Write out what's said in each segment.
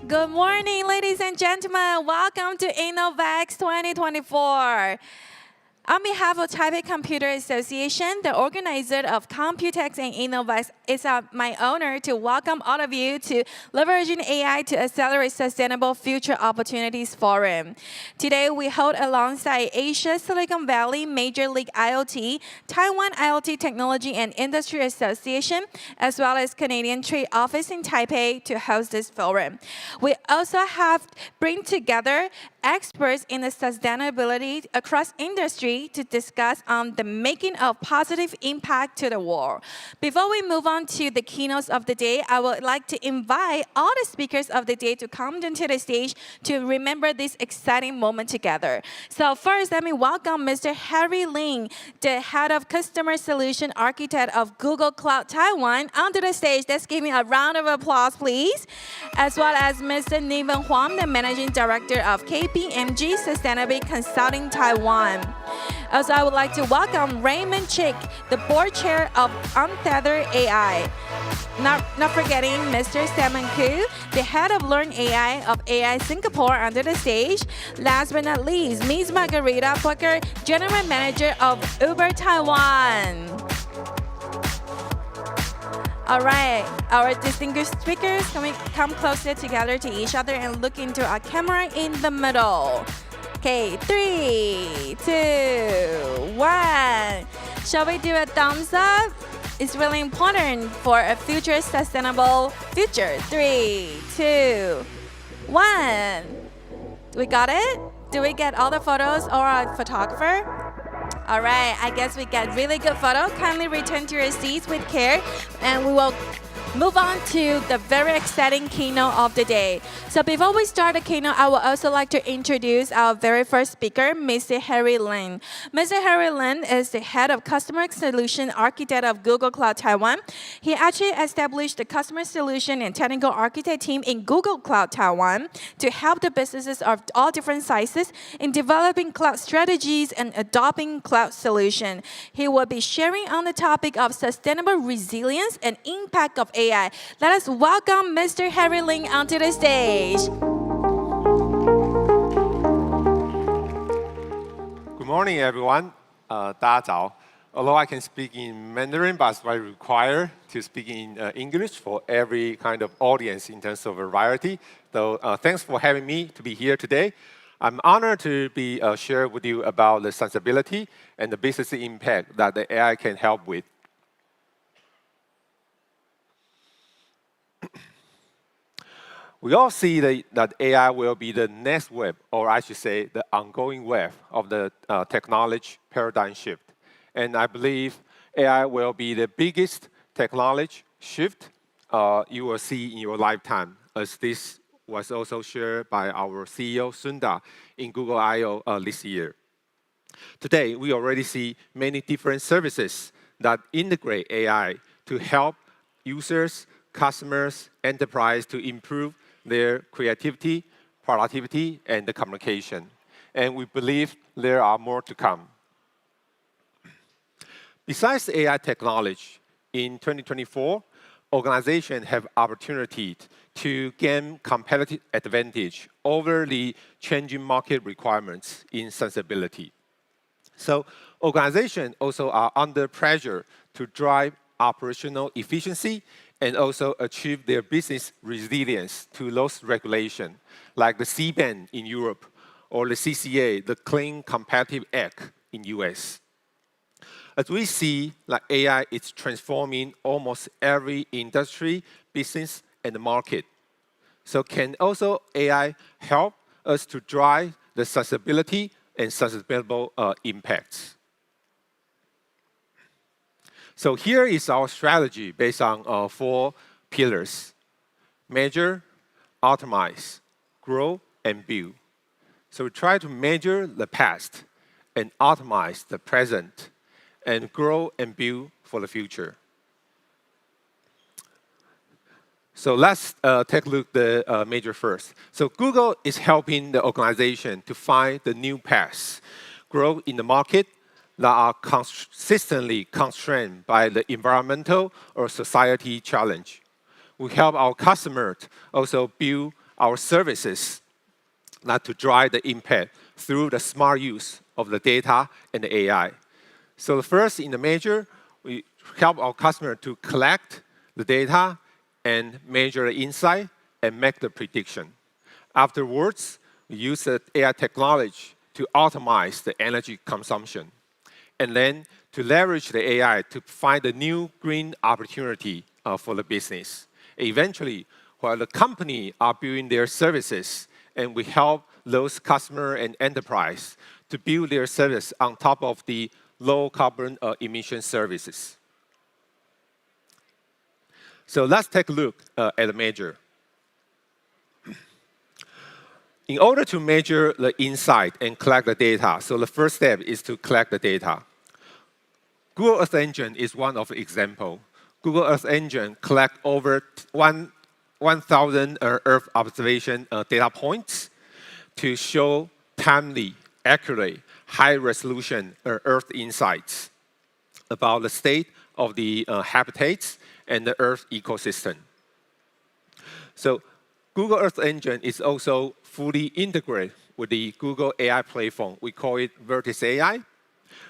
Good morning, ladies and gentlemen. Welcome to InnoVEX 2024. On behalf of Taipei Computer Association, the organizer of Computex and InnoVEX, it's my honor to welcome all of you to Leveraging AI to Accelerate Sustainable Future Opportunities Forum. Today, we hold alongside Asia Silicon Valley Major League IoT, Taiwan IoT Technology and Industry Association, as well as Canadian Trade Office in Taipei to host this forum. We also have bring together experts in the sustainability across industry to discuss on the making of positive impact to the world. Before we move on to the keynotes of the day, I would like to invite all the speakers of the day to come into the stage to remember this exciting moment together. So first, let me welcome Mr. Harry Lin, the Head of Customer Solution Architect of Google Cloud Taiwan, onto the stage. Let's give me a round of applause, please. As well as Mr. Niven Huang, the Managing Director of KPMG Sustainability Consulting Taiwan. Also, I would like to welcome Raymond Chick, the Board Chair of Untethered AI. Not forgetting Mr. Simon Koo, the Head of Learn AI of AI Singapore, onto the stage. Last but not least, Ms. Margarita Plucker, General Manager of Uber Taiwan. All right, our distinguished speakers, can we come closer together to each other and look into our camera in the middle? Okay, 3, 2, 1. Shall we do a thumbs up? It's really important for a future sustainable future. 3, 2, 1. We got it? Do we get all the photos or our photographer? All right, I guess we get really good photo. Kindly return to your seats with care, and we will move on to the very exciting keynote of the day. So before we start the keynote, I would also like to introduce our very first speaker, Mr. Harry Lin. Mr. Harry Lin is the Head of Customer Solution Architect of Google Cloud Taiwan. He actually established the Customer Solution and Technical Architect team in Google Cloud Taiwan to help the businesses of all different sizes in developing cloud strategies and adopting cloud solution. He will be sharing on the topic of sustainable resilience and impact of AI. Let us welcome Mr. Harry Lin onto the stage. Good morning, everyone. 大家早. Although I can speak in Mandarin, but I require to speak in English for every kind of audience in terms of variety. So thanks for having me to be here today. I'm honored to be share with you about the sensibility and the business impact that the AI can help with. We all see that AI will be the next wave, or I should say the ongoing wave of the technology paradigm shift. And I believe AI will be the biggest technology shift you will see in your lifetime, as this was also shared by our CEO, Sundar, in Google I/O this year. Today, we already see many different services that integrate AI to help users, customers, enterprise to improve their creativity, productivity, and the communication. And we believe there are more to come. Besides AI technology, in 2024, organizations have opportunity to gain competitive advantage over the changing market requirements in sensibility. So organizations also are under pressure to drive operational efficiency and also achieve their business resilience to those regulations, like the C-band in Europe or the CCA, the Clean Competitive Act in US. As we see, like AI is transforming almost every industry, business, and market. So can also AI help us to drive the sustainability and sustainable impacts? So here is our strategy based on 4 pillars: measure, optimize, grow, and build. So we try to measure the past and optimize the present and grow and build for the future. So let's take a look at the measure first. So Google is helping the organization to find the new paths, grow in the market, that are consistently constrained by the environmental or society challenge. We help our customers also build our services not to drive the impact through the smart use of the data and the AI. So first, in the measure, we help our customer to collect the data and measure the insight and make the prediction. Afterwards, we use the AI technology to optimize the energy consumption. And then to leverage the AI to find a new green opportunity for the business. Eventually, while the company are building their services, and we help those customer and enterprise to build their service on top of the low carbon emission services. So let's take a look at the measure. In order to measure the insight and collect the data, so the first step is to collect the data. Google Earth Engine is one of the examples. Google Earth Engine collects over 1,000 Earth observation data points to show timely, accurate, high-resolution Earth insights about the state of the habitats and the Earth ecosystem. So Google Earth Engine is also fully integrated with the Google AI platform. We call it Vertex AI.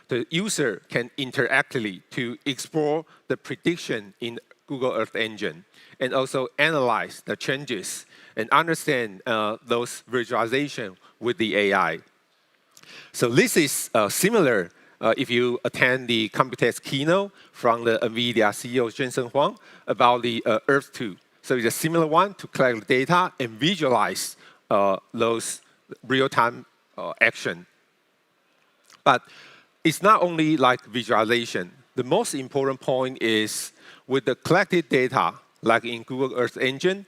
The user can interactively to explore the prediction in Google Earth Engine and also analyze the changes and understand those visualization with the AI. So this is similar if you attend the Computex keynote from the NVIDIA CEO Jensen Huang about the Earth 2. So it's a similar one to collect data and visualize those real-time action. But it's not only like visualization. The most important point is with the collected data, like in Google Earth Engine,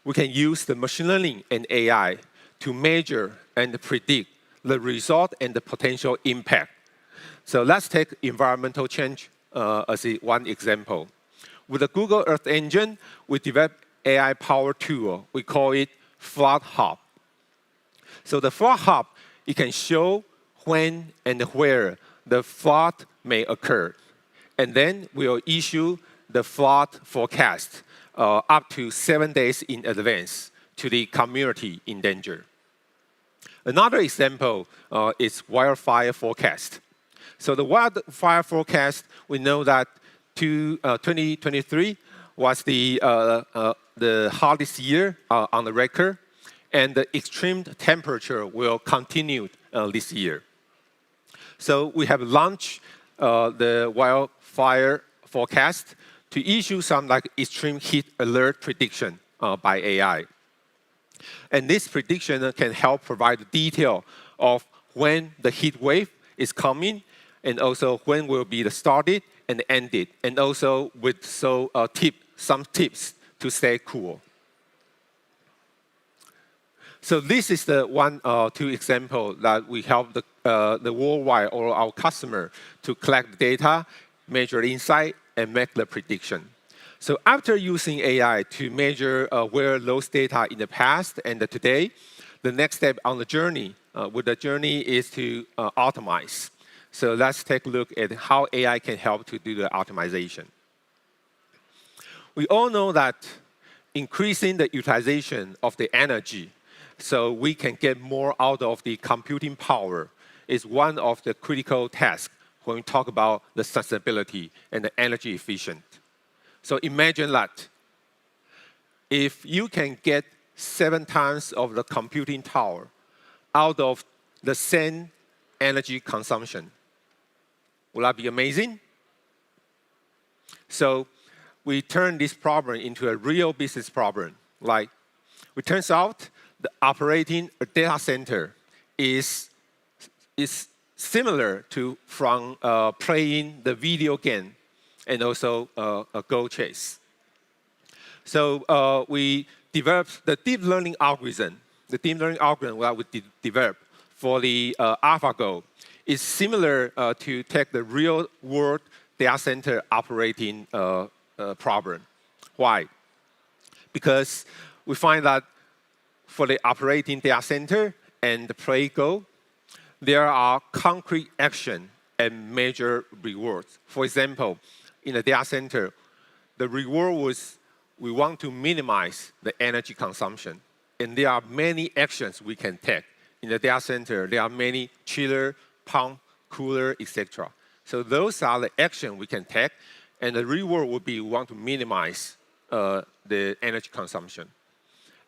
we can use the machine learning and AI to measure and predict the result and the potential impact. So let's take environmental change as one example. With the Google Earth Engine, we developed AI-powered tool. We call it Flood Hub. So the Flood Hub, it can show when and where the flood may occur. And then we'll issue the flood forecast up to 7 days in advance to the community in danger. Another example is wildfire forecast. So the wildfire forecast, we know that 2023 was the hottest year on the record, and the extreme temperature will continue this year. So we have launched the wildfire forecast to issue some like extreme heat alert prediction by AI. And this prediction can help provide detail of when the heat wave is coming, and also when will be the started and ended, and also with some tips to stay cool. So this is the two example that we help the worldwide or our customer to collect data, measure insight, and make the prediction. So after using AI to measure where those data in the past and today, the next step on the journey with the journey is to optimize. So let's take a look at how AI can help to do the optimization. We all know that increasing the utilization of the energy so we can get more out of the computing power is one of the critical tasks when we talk about the sustainability and the energy efficient. So imagine that if you can get 7 times of the computing power out of the same energy consumption, will that be amazing? So we turn this problem into a real business problem. Like, it turns out the operating a data center is similar to from playing the video game and also a goal chase. So we developed the deep learning algorithm. The deep learning algorithm that we developed for the AlphaGo is similar to take the real world data center operating problem. Why? Because we find that for the operating data center and the play Go, there are concrete action and major rewards. For example, in the data center, the reward was we want to minimize the energy consumption. and there are many actions we can take. In the data center, there are many chiller, pump, cooler, etc. So those are the actions we can take, and the reward would be we want to minimize the energy consumption.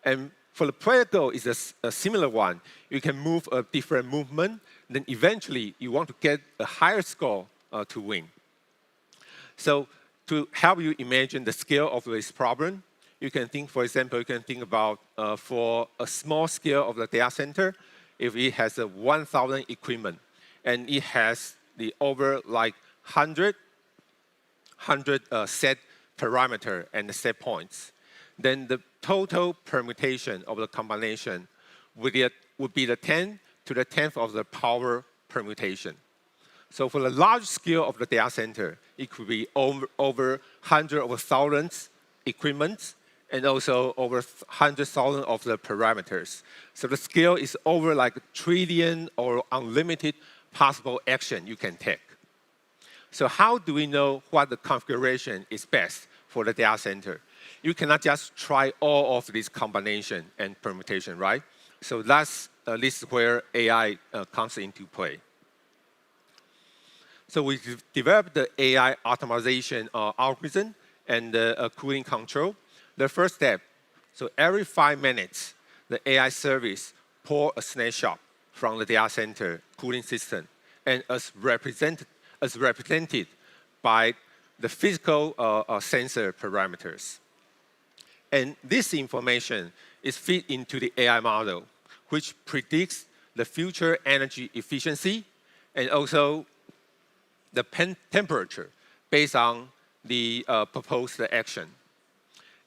And for the player goal is a similar one. You can move a different movement, then eventually you want to get a higher score to win. So to help you imagine the scale of this problem, you can think, for example, you can think about for a small scale of the data center, if it has a 1,000 equipment, and it has the over like 100 set parameter and set points, then the total permutation of the combination would be the 10 to the 10th of the power permutation. So for the large scale of the data center, it could be over hundreds of thousands equipments and also over 100,000 of the parameters. So the scale is over like a trillion or unlimited possible action you can take. So how do we know what the configuration is best for the data center? You cannot just try all of these combination and permutation, right? So this is where AI comes into play. So we developed the AI optimization algorithm and cooling control. The first step, so every 5 minutes, the AI service pull a snapshot from the data center cooling system, and as represented by the physical sensor parameters. And this information is fed into the AI model, which predicts the future energy efficiency and also the temperature based on the proposed action.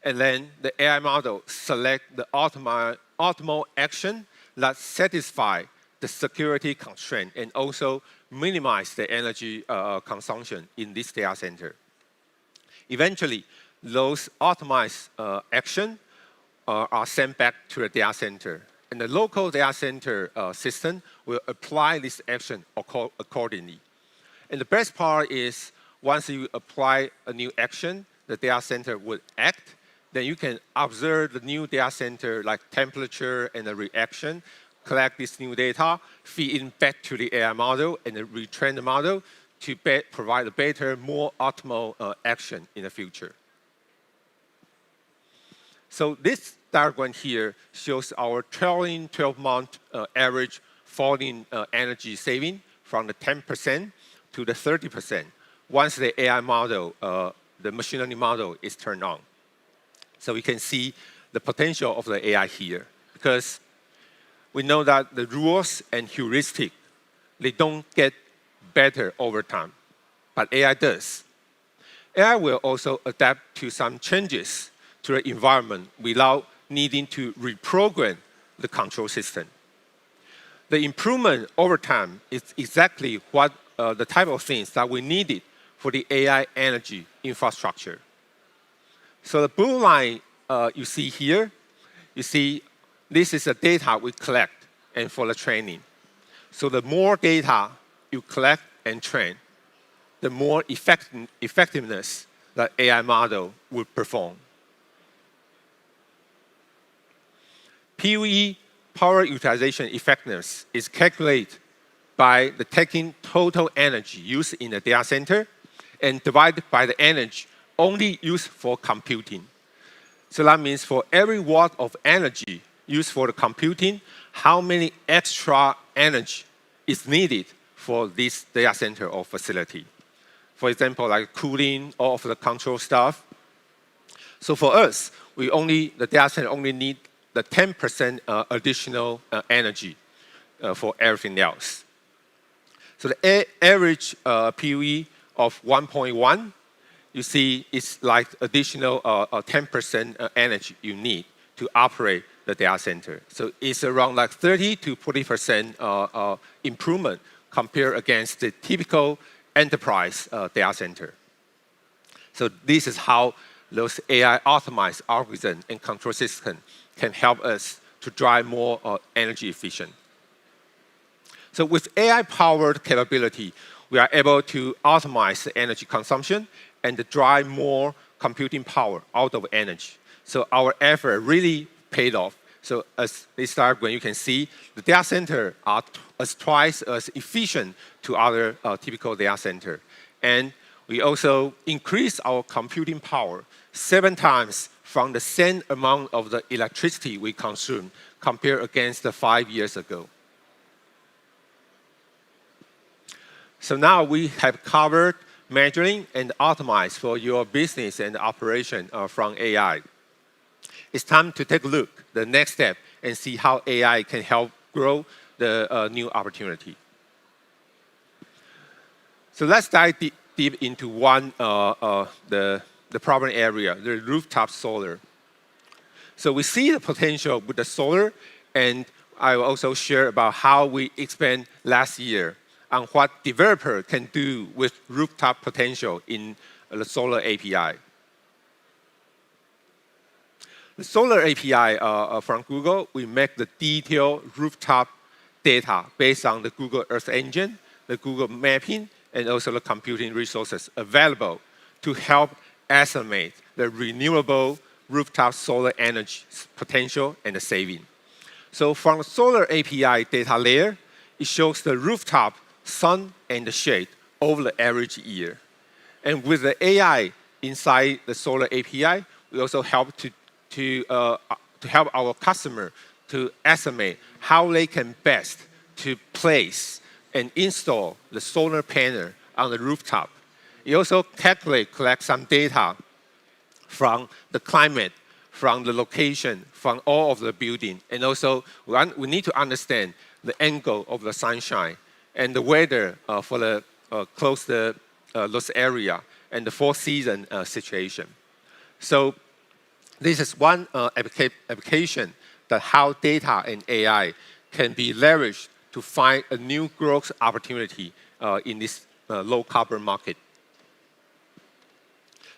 And then the AI model select the optimal action that satisfy the security constraint and also minimize the energy consumption in this data center. Eventually, those optimized actions are sent back to the data center. And the local data center system will apply this action accordingly. And the best part is once you apply a new action, the data center would act. Then you can observe the new data center like temperature and the reaction, collect this new data, feed in back to the AI model, and then retrain the model to provide a better, more optimal action in the future. So this diagram here shows our trailing 12-month average falling energy saving from the 10% to the 30% once the AI model, the machine learning model is turned on. So we can see the potential of the AI here because we know that the rules and heuristic, they don't get better over time, but AI does. AI will also adapt to some changes to the environment without needing to reprogram the control system. The improvement over time is exactly what the type of things that we needed for the AI energy infrastructure. So the blue line you see here, you see this is the data we collect and for the training. So the more data you collect and train, the more effectiveness the AI model will perform. PUE, power utilization effectiveness, is calculated by the taking total energy used in the data center and divided by the energy only used for computing. So that means for every watt of energy used for the computing, how many extra energy is needed for this data center or facility. For example, like cooling, all of the control stuff. So for us, the data center only need the 10% additional energy for everything else. So the average PUE of 1.1, you see it's like additional 10% energy you need to operate the data center. So it's around like 30 to 40% improvement compared against the typical enterprise data center. So this is how those AI optimized algorithms and control systems can help us to drive more energy efficient. So with AI-powered capability, we are able to optimize the energy consumption and to drive more computing power out of energy. So our effort really paid off So as this diagram, you can see the data center are twice as efficient to other typical data center. And we also increase our computing power 7 times from the same amount of the electricity we consume compared against the 5 years ago. So now we have covered measuring and optimize for your business and operation from AI. It's time to take a look at the next step and see how AI can help grow the new opportunity. So let's dive deep into the problem area, the rooftop solar. So we see the potential with the solar, and I will also share about how we expand last year on what developer can do with rooftop potential in the solar API. The solar API from Google, we make the detailed rooftop data based on the Google Earth Engine, the Google Mapping, and also the computing resources available to help estimate the renewable rooftop solar energy potential and the saving. So from the solar API data layer, it shows the rooftop, sun, and the shade over the average year. And with the AI inside the solar API, we also help to help our customer to estimate how they can best to place and install the solar panel on the rooftop. It also collect some data from the climate, from the location, from all of the building. And also, we need to understand the angle of the sunshine and the weather for the close to those area and the 4-season situation. So this is one application that how data and AI can be leveraged to find a new growth opportunity in this low carbon market.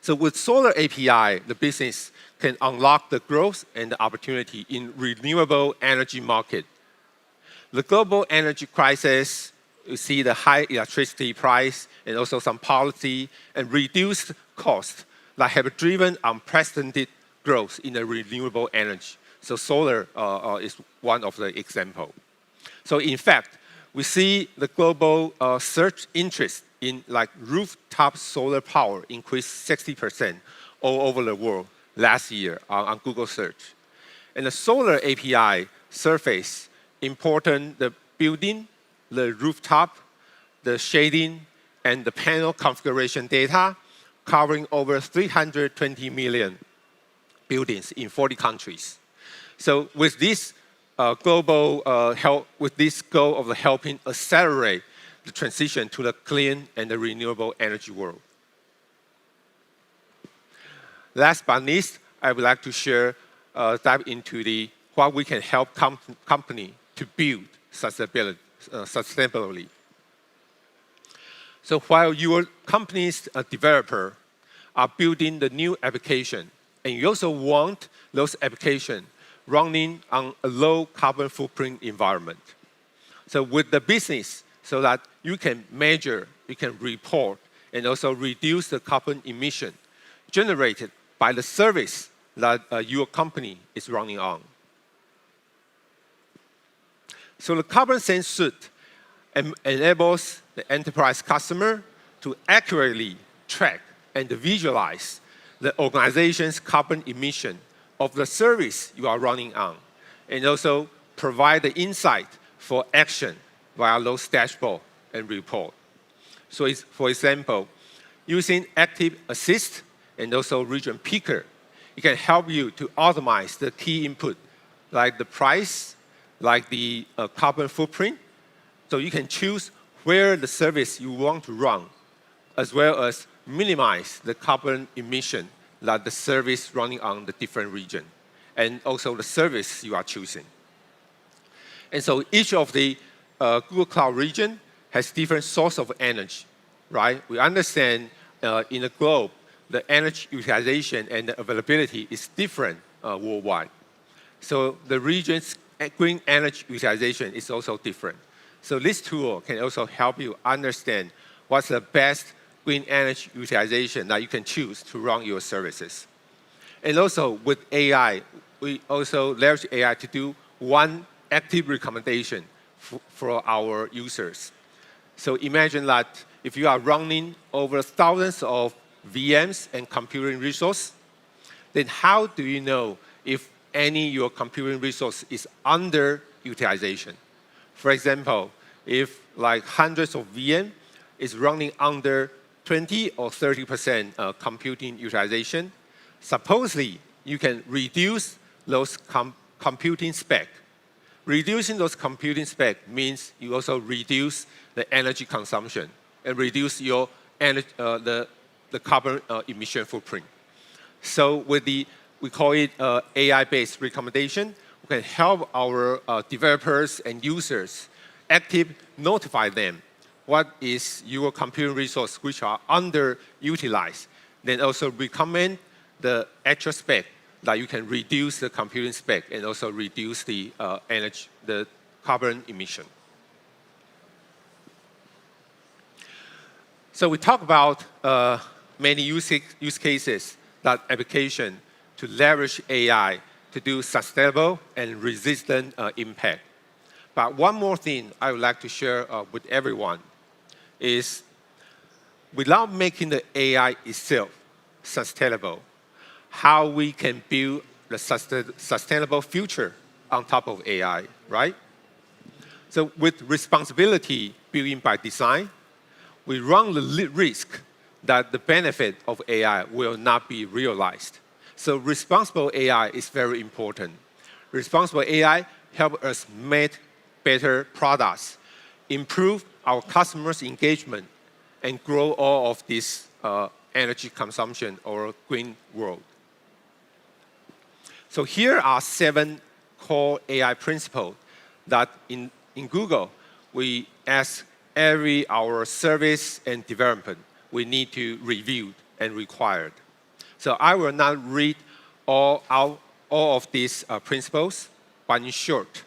So with solar API, the business can unlock the growth and the opportunity in renewable energy market. The global energy crisis, you see the high electricity price and also some policy and reduced cost that have driven unprecedented growth in the renewable energy. So solar is one of the example. So in fact, we see the global search interest in like rooftop solar power increased 60% all over the world last year on Google search. And the solar API surface important the building, the rooftop, the shading, and the panel configuration data covering over 320 million buildings in 40 countries. So with this global help, with this goal of helping accelerate the transition to the clean and the renewable energy world. Last but not least, I would like to share, dive into what we can help company to build sustainably. So while your company's developer are building the new application, and you also want those applications running on a low carbon footprint environment. So with the business, so that you can measure, you can report, and also reduce the carbon emission generated by the service that your company is running on. So the Carbon Sense suite enables the enterprise customer to accurately track and visualize the organization's carbon emission of the service you are running on, and also provide the insight for action via those dashboard and report. So for example, using Active Assist and also Region Picker, it can help you to optimize the key input, like the price, like the carbon footprint. So you can choose where the service you want to run, as well as minimize the carbon emission that the service running on the different region, and also the service you are choosing. And so each of the Google Cloud region has different source of energy, right? We understand in the globe, the energy utilization and the availability is different worldwide. So the region's green energy utilization is also different. So this tool can also help you understand what's the best green energy utilization that you can choose to run your services. And also with AI, we also leverage AI to do one active recommendation for our users. So imagine that if you are running over thousands of VMs and computing resource, then how do you know if any your computing resource is under utilization? For example, if like hundreds of VM is running under 20 or 30% computing utilization, supposedly you can reduce those computing spec. Reducing those computing spec means you also reduce the energy consumption and reduce your the carbon emission footprint. So with we call it AI-based recommendation, we can help our developers and users notify them what is your computing resource which are underutilized, then also recommend the actual spec that you can reduce the computing spec and also reduce the the carbon emission. So we talk about many use cases that application to leverage AI to do sustainable and resistant impact. But one more thing I would like to share with everyone is without making the AI itself sustainable, how we can build the sustainable future on top of AI, right? So with responsibility built in by design, we run the risk that the benefit of AI will not be realized. So responsible AI is very important. Responsible AI helps us make better products, improve our customers' engagement, and grow all of this energy consumption or green world. So here are 7 core AI principles that in Google, we ask our service and development we need to review and required. So I will not read all of these principles, but in short,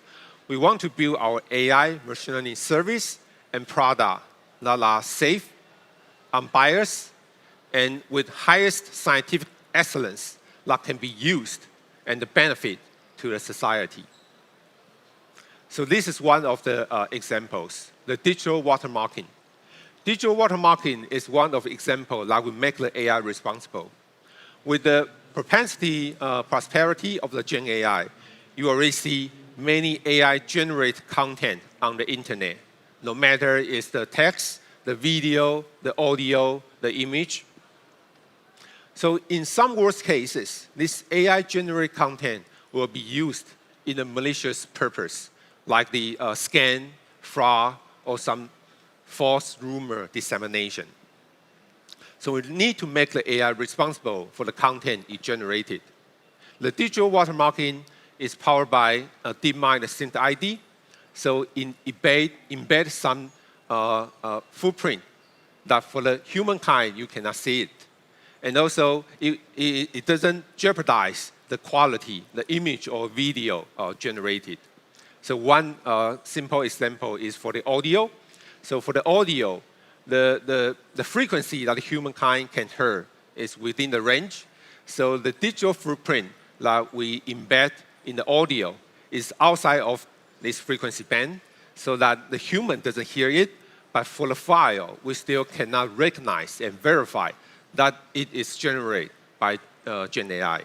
we want to build our AI machine learning service and product that are safe, unbiased, and with highest scientific excellence that can be used and the benefit to the society. So this is one of the examples, the digital watermarking. Digital watermarking is one of the examples that will make the AI responsible. With the prosperity of the Gen AI, you already see many AI-generated content on the internet, no matter it's the text, the video, the audio, the image. So in some worst cases, this AI-generated content will be used in a malicious purpose, like the scam, fraud, or some false rumor dissemination. So we need to make the AI responsible for the content it generated. The digital watermarking is powered by a DeepMind Synth ID. So embed some footprint that for the humankind, you cannot see it. And also, it doesn't jeopardize the quality, the image or video generated. So one simple example is for the audio. So for the audio, the frequency that humankind can hear is within the range. So the digital footprint that we embed in the audio is outside of this frequency band so that the human doesn't hear it, but for the file, we still cannot recognize and verify that it is generated by Gen AI.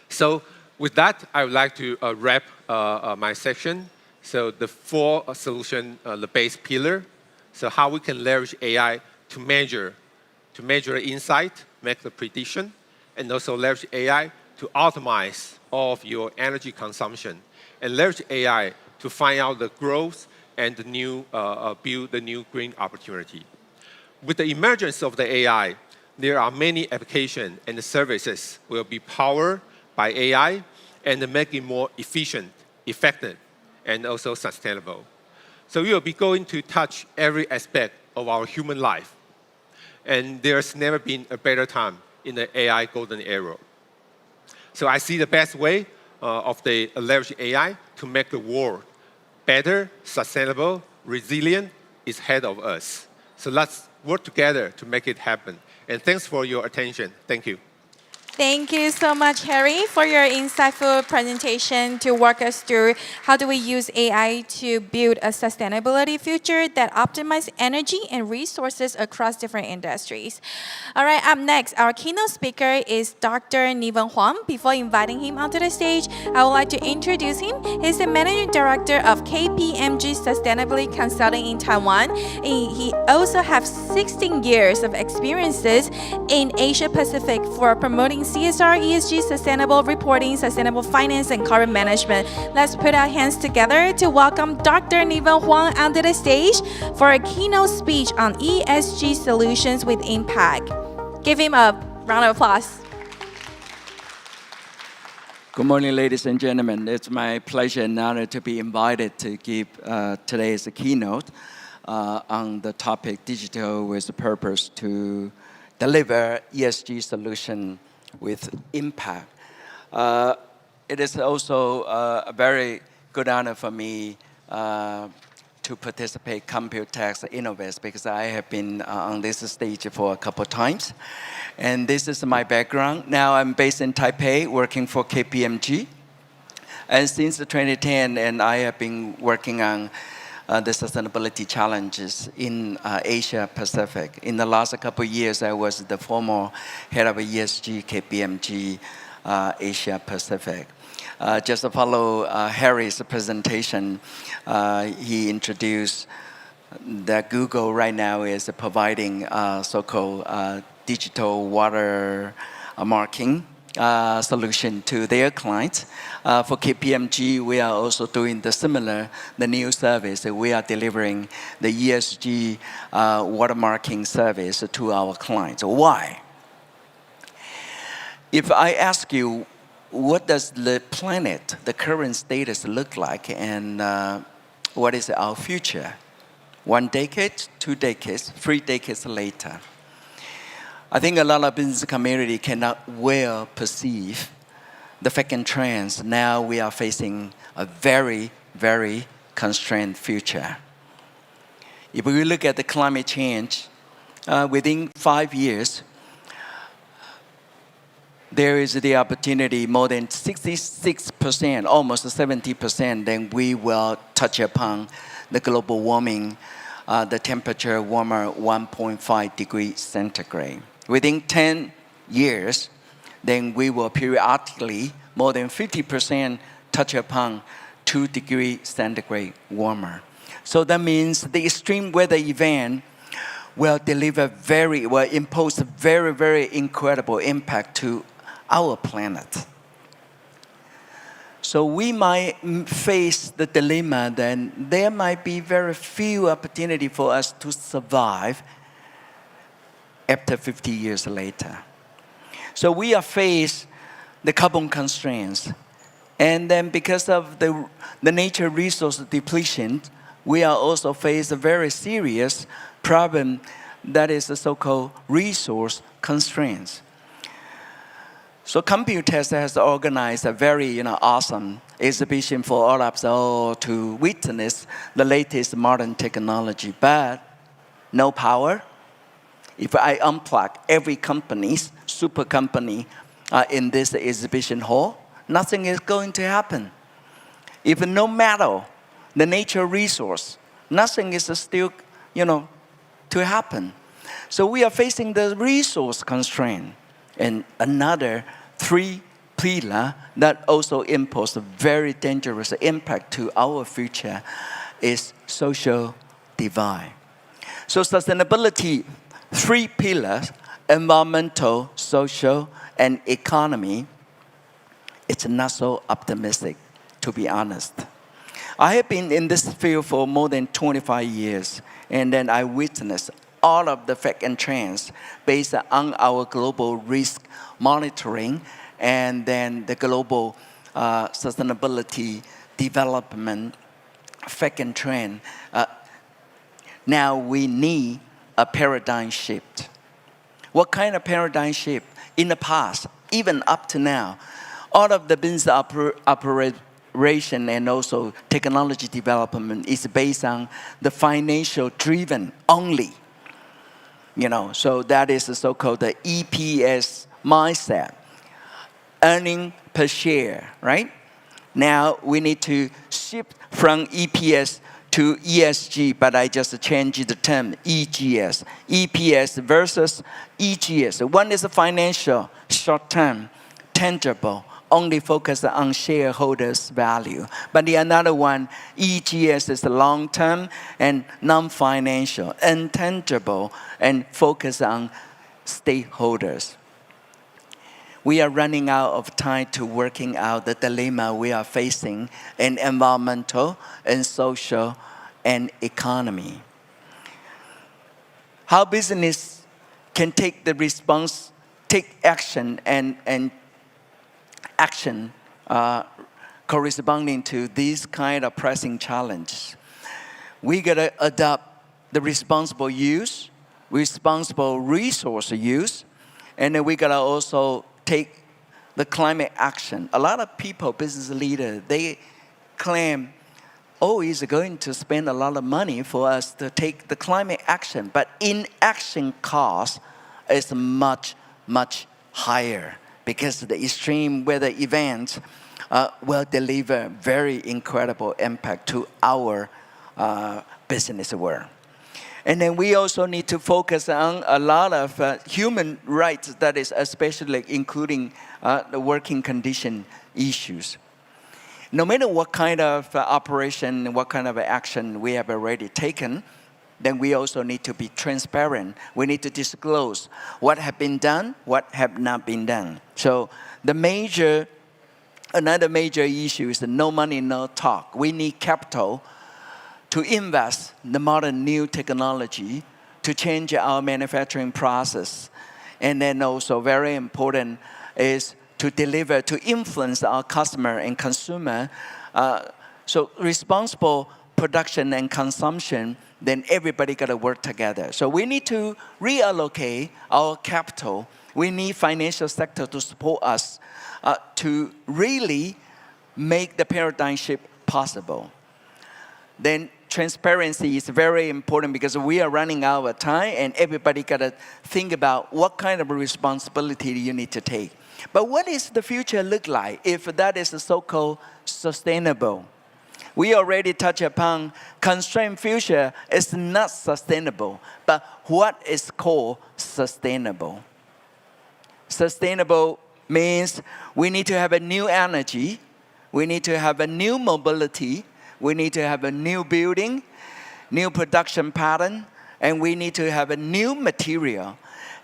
So with that, I would like to wrap my section. So the 4 solution, the base pillar. So how we can leverage AI to measure the insight, make the prediction, and also leverage AI to optimize all of your energy consumption, and leverage AI to find out the growth and the build the new green opportunity. With the emergence of the AI, there are many applications and the services will be powered by AI and make it more efficient, effective, and also sustainable. So we will be going to touch every aspect of our human life. And there's never been a better time in the AI golden era. So I see the best way of the leverage AI to make the world better, sustainable, resilient is ahead of us. So let's work together to make it happen. And thanks for your attention. Thank you. Thank you so much, Harry, for your insightful presentation to walk us through how do we use AI to build a sustainability future that optimizes energy and resources across different industries. All right, up next, our keynote speaker is Dr. Niven Huang. Before inviting him onto the stage, I would like to introduce him. He's the Managing Director of KPMG Sustainability Consulting in Taiwan. He also has 16 years of experiences in Asia Pacific for promoting CSR, ESG, sustainable reporting, sustainable finance, and carbon management. Let's put our hands together to welcome Dr. Niven Huang onto the stage for a keynote speech on ESG solutions with impact. Give him a round of applause. Good morning, ladies and gentlemen. It's my pleasure and honor to be invited to give today's keynote on the topic Digital with Purpose to Deliver ESG Solutions with Impact. It is also a very good honor for me to participate Computex InnoVEX because I have been on this stage for a couple of times. And this is my background. Now I'm based in Taipei, working for KPMG. And since 2010, and I have been working on the sustainability challenges in Asia Pacific. In the last couple of years, I was the former head of ESG KPMG Asia Pacific. Just to follow Harry's presentation, he introduced that Google right now is providing so-called digital water marking solution to their clients. For KPMG, we are also doing the new service. We are delivering the ESG watermarking service to our clients. Why? If I ask you, what does the planet, the current status look like, and what is our future? 1 decade, 2 decades, 3 decades later. I think a lot of business community cannot well perceive the second trends. Now we are facing a very, very constrained future. If we look at the climate change, within 5 years, there is the opportunity more than 66%, almost 70%, then we will touch upon the global warming, the temperature warmer 1.5 degrees centigrade. Within 10 years, then we will periodically, more than 50%, touch upon 2 degrees centigrade warmer. So that means the extreme weather event will impose a very, very incredible impact to our planet. So we might face the dilemma that there might be very few opportunity for us to survive after 50 years later. So we are faced the carbon constraints. And then because of the nature resource depletion, we are also faced a very serious problem that is the so-called resource constraints. So Computex has organized a very awesome exhibition for all of us to witness the latest modern technology, but no power. If I unplug every super company in this exhibition hall, nothing is going to happen. If no matter the nature resource, nothing is still, to happen. So we are facing the resource constraint. And another 3 pillar that also impose a very dangerous impact to our future is social divide. So sustainability, 3 pillars, environmental, social, and economy, it's not so optimistic, to be honest. I have been in this field for more than 25 years, and then I witnessed all of the facts and trends based on our global risk monitoring and then the global sustainability development fact and trend. Now we need a paradigm shift. What kind of paradigm shift? In the past, even up to now, all of the business operation and also technology development is based on the financial driven only. So that is the so-called the EPS mindset. earning per share, right? Now we need to shift from EPS to ESG, but I just changed the term, EGS. EPS versus EGS. One is financial, short-term, tangible, only focus on shareholders' value. But the another one, EGS, is long-term and non-financial, intangible, and focus on stakeholders. We are running out of time to working out the dilemma we are facing in environmental and social and economy. How business can take the response, take action and action corresponding to these kind of pressing challenges. We gotta adopt the responsible use, responsible resource use, and then we gotta also take the climate action. A lot of people, business leaders, they claim, oh, it's going to spend a lot of money for us to take the climate action. But inaction cost is much, much higher because the extreme weather events will deliver very incredible impact to our business world. And then we also need to focus on a lot of human rights, that is especially including the working condition issues. No matter what kind of operation, what kind of action we have already taken, then we also need to be transparent. We need to disclose what have been done, what have not been done. So another major issue is no money, no talk. We need capital to invest in the modern new technology to change our manufacturing process. And then also very important is to deliver, to influence our customer and consumer. So responsible production and consumption, then everybody got to work together. So we need to reallocate our capital. We need financial sector to support us to really make the paradigm shift possible. Then transparency is very important because we are running out of time and everybody got to think about what kind of responsibility you need to take. But what is the future look like if that is so-called sustainable? We already touched upon constrained future is not sustainable, but what is called sustainable? Sustainable means we need to have a new energy, we need to have a new mobility, we need to have a new building, new production pattern, and we need to have a new material.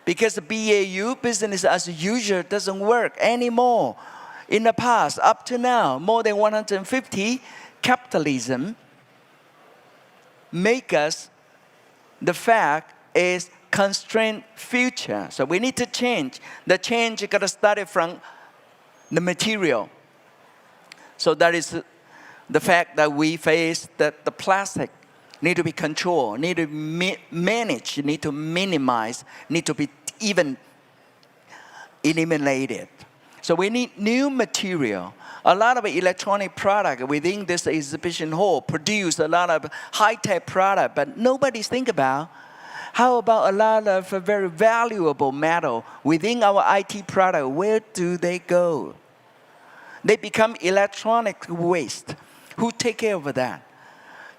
Because BAU, business as usual, doesn't work anymore. In the past, up to now, more than 150, capitalism make us, the fact is constrained future. So we need to change. The change got to start from the material. So that is the fact that we face that the plastic need to be controlled, need to manage, need to minimize, need to be even eliminated. So we need new material. A lot of electronic product within this exhibition hall produce a lot of high-tech product, but nobody's think about how about a lot of very valuable metal within our IT product? Where do they go? They become electronic waste. Who take care of that?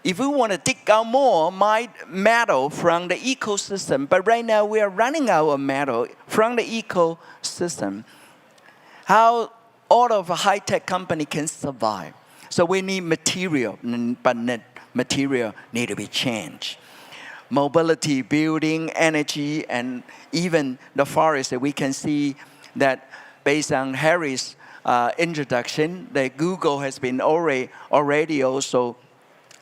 If we want to dig out more metal from the ecosystem, but right now we are running out of metal from the ecosystem, how all of a high-tech company can survive? So we need material, but material need to be changed. Mobility, building, energy, and even the forest, we can see that based on Harry's introduction, that Google has been already also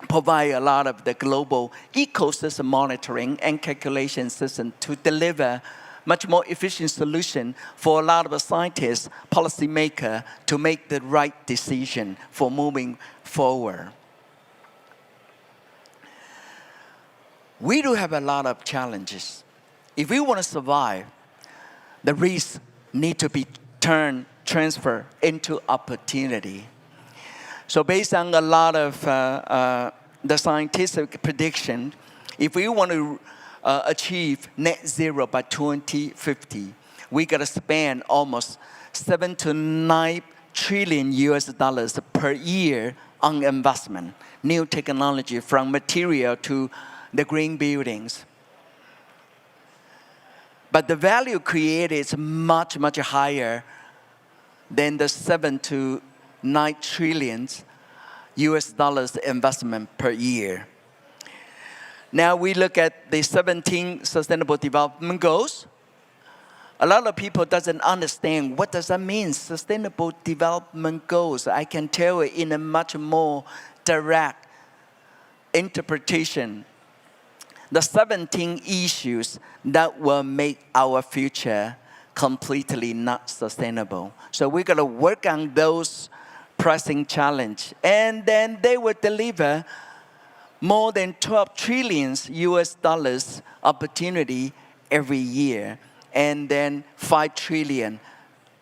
provide a lot of the global ecosystem monitoring and calculation system to deliver much more efficient solution for a lot of scientists, policymakers to make the right decision for moving forward. We do have a lot of challenges. If we want to survive, the risks need to be transferred into opportunity. So based on a lot of the scientific prediction, if we want to achieve net zero by 2050, we got to spend almost 7 to 9 trillion US dollars per year on investment, new technology from material to the green buildings. But the value created is much, much higher than the 7 to 9 trillion US dollars investment per year. Now we look at the 17 Sustainable Development Goals. A lot of people doesn't understand what does that mean, Sustainable Development Goals. I can tell it in a much more direct interpretation. The 17 issues that will make our future completely not sustainable. So we're going to work on those pressing challenges. And then they will deliver more than 12 trillion US dollars opportunity every year. And then 5 trillion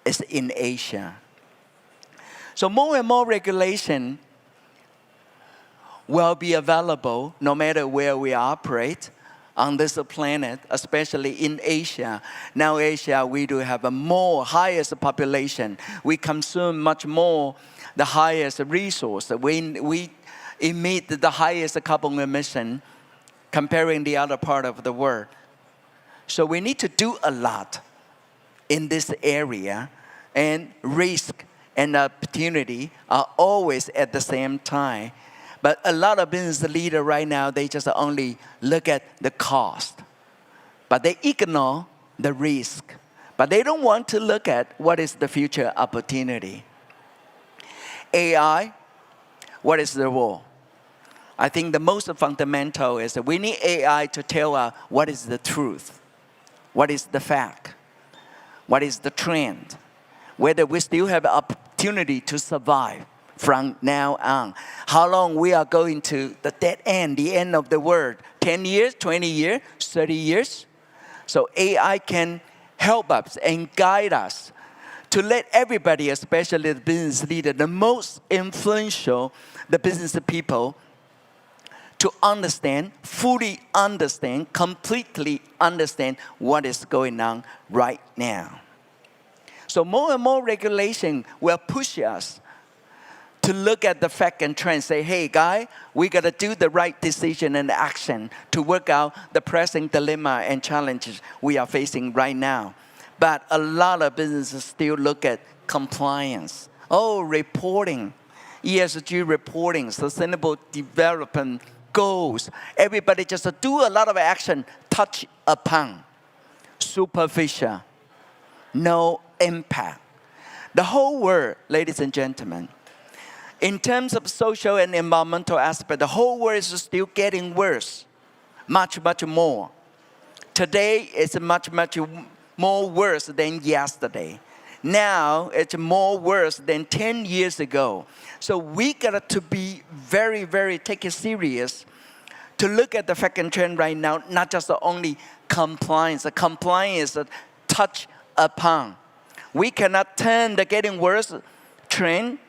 is in Asia. So more and more regulation will be available no matter where we operate on this planet, especially in Asia. Now Asia, we do have a more highest population. We consume much more the highest resource. We emit the highest carbon emission comparing the other part of the world. So we need to do a lot in this area, and risk and opportunity are always at the same time. But a lot of business leaders right now, they just only look at the cost. But they ignore the risk. But they don't want to look at what is the future opportunity. AI, what is the role? I think the most fundamental is that we need AI to tell us what is the truth, what is the fact, what is the trend, whether we still have opportunity to survive from now on. How long we are going to the dead end, the end of the world, 10 years, 20 years, 30 years. So AI can help us and guide us to let everybody, especially the business leader, the most influential, the business people, to understand, fully understand, completely understand what is going on right now. So more and more regulation will push us to look at the fact and trend, say, hey, guy, we got to do the right decision and action to work out the pressing dilemma and challenges we are facing right now. But a lot of businesses still look at compliance. Oh, reporting, ESG reporting, sustainable development goals. Everybody just do a lot of action, touch upon, superficial, no impact. The whole world, ladies and gentlemen, in terms of social and environmental aspect, the whole world is still getting worse, much, much more. Today, it's much, much more worse than yesterday. Now, it's more worse than 10 years ago. So we got to be very, very take it serious to look at the fact and trend right now, not just only compliance. The compliance is touch upon. We cannot turn the getting worse trend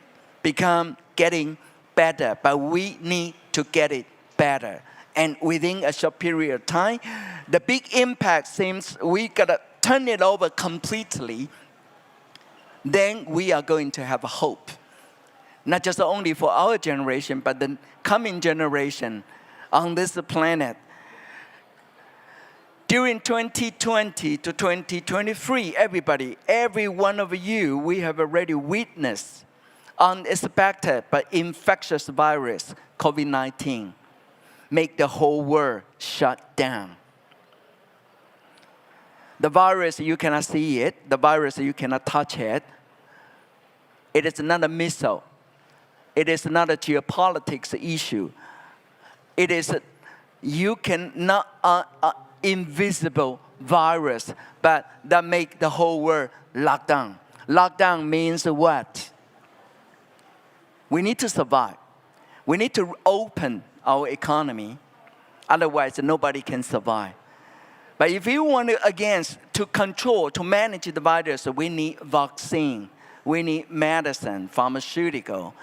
become getting better, but we need to get it better. And within a short period of time, the big impact seems we gotta turn it over completely. Then we are going to have hope. Not just only for our generation, but the coming generation on this planet. During 2020 to 2023, everybody, every one of you, we have already witnessed unexpected but infectious virus, COVID-19, make the whole world shut down. The virus, you cannot see it. The virus, you cannot touch it. It is not a missile. It is not a geopolitics issue. It is you cannot invisible virus, but that make the whole world lock down. Lockdown means what? We need to survive. We need to open our economy. Otherwise, nobody can survive. But if you want to, again, to control, to manage the virus, we need vaccine. We need medicine, pharmaceutical.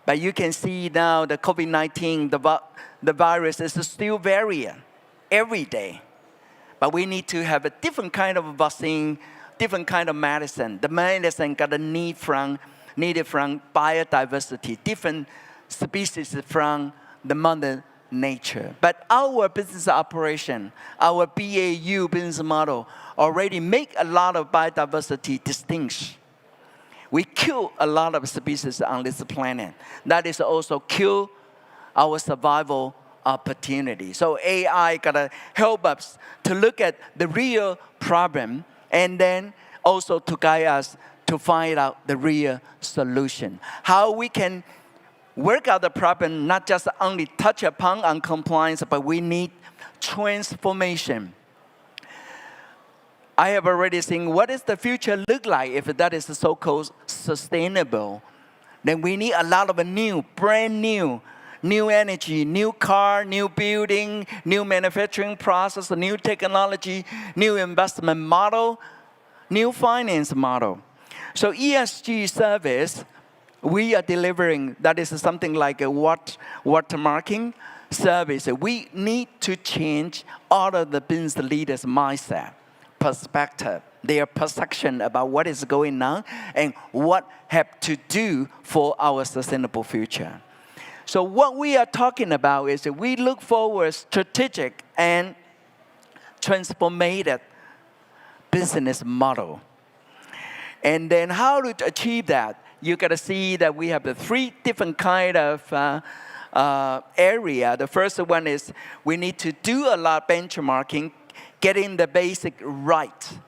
But you can see now the COVID-19, the virus is still variant every day. But we need to have a different kind of vaccine different kind of medicine. The medicine got a needed from biodiversity, different species from the mother nature. But our business operation, our BAU business model, already make a lot of biodiversity distinction. We kill a lot of species on this planet. That is also kill our survival opportunity. So AI gotta help us to look at the real problem and then also to guide us to find out the real solution. How we can work out the problem, not just only touch upon on compliance, but we need transformation. I have already seen what does the future look like if that is so-called sustainable. Then we need a lot of brand new energy, new car, new building, new manufacturing process, new technology, new investment model, new finance model. So ESG service, we are delivering, that is something like a watermarking service. We need to change all of the business leaders' mindset, perspective, their perception about what is going on and what have to do for our sustainable future. So what we are talking about is that we look forward strategic and transformative business model. And then how to achieve that? You got to see that we have the three different kind of area. The first one is we need to do a lot of benchmarking, getting the basic right.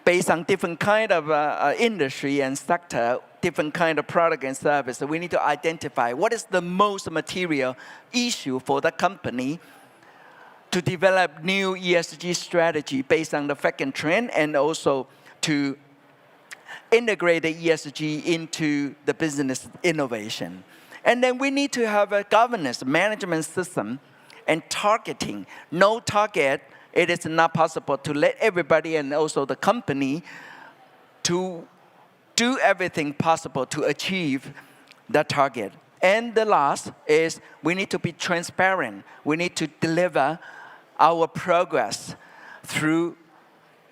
Based on different kind of industry and sector, different kind of product and service, so we need to identify what is the most material issue for the company to develop new ESG strategy based on the fact and trend, and also to integrate the ESG into the business innovation. And then we need to have a governance management system and targeting. No target, it is not possible to let everybody and also the company to do everything possible to achieve that target. And the last is we need to be transparent. We need to deliver our progress through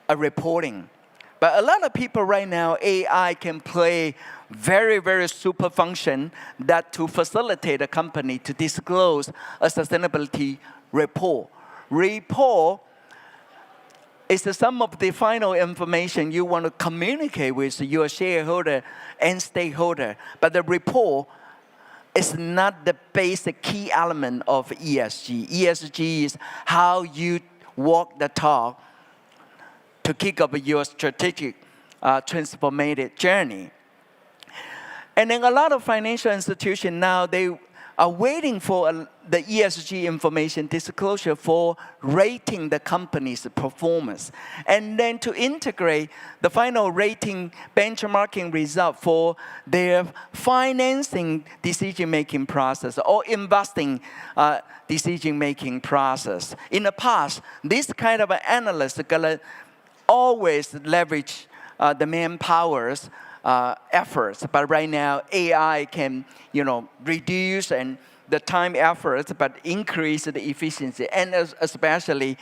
a reporting. But a lot of people right now, AI can play very, very super function that to facilitate a company to disclose a sustainability report. Report is the sum of the final information you want to communicate with your shareholder and stakeholder. But the report is not the basic key element of ESG. ESG is how you walk the talk to kick off your strategic transformative journey. And then a lot of financial institutions now, they are waiting for the ESG information disclosure for rating the company's performance. And then to integrate the final rating benchmarking result for their financing decision-making process or investing decision-making process. In the past, this kind of analyst is gonna always leverage the manpower's efforts, but right now AI can, reduce and the time efforts, but increase the efficiency, and especially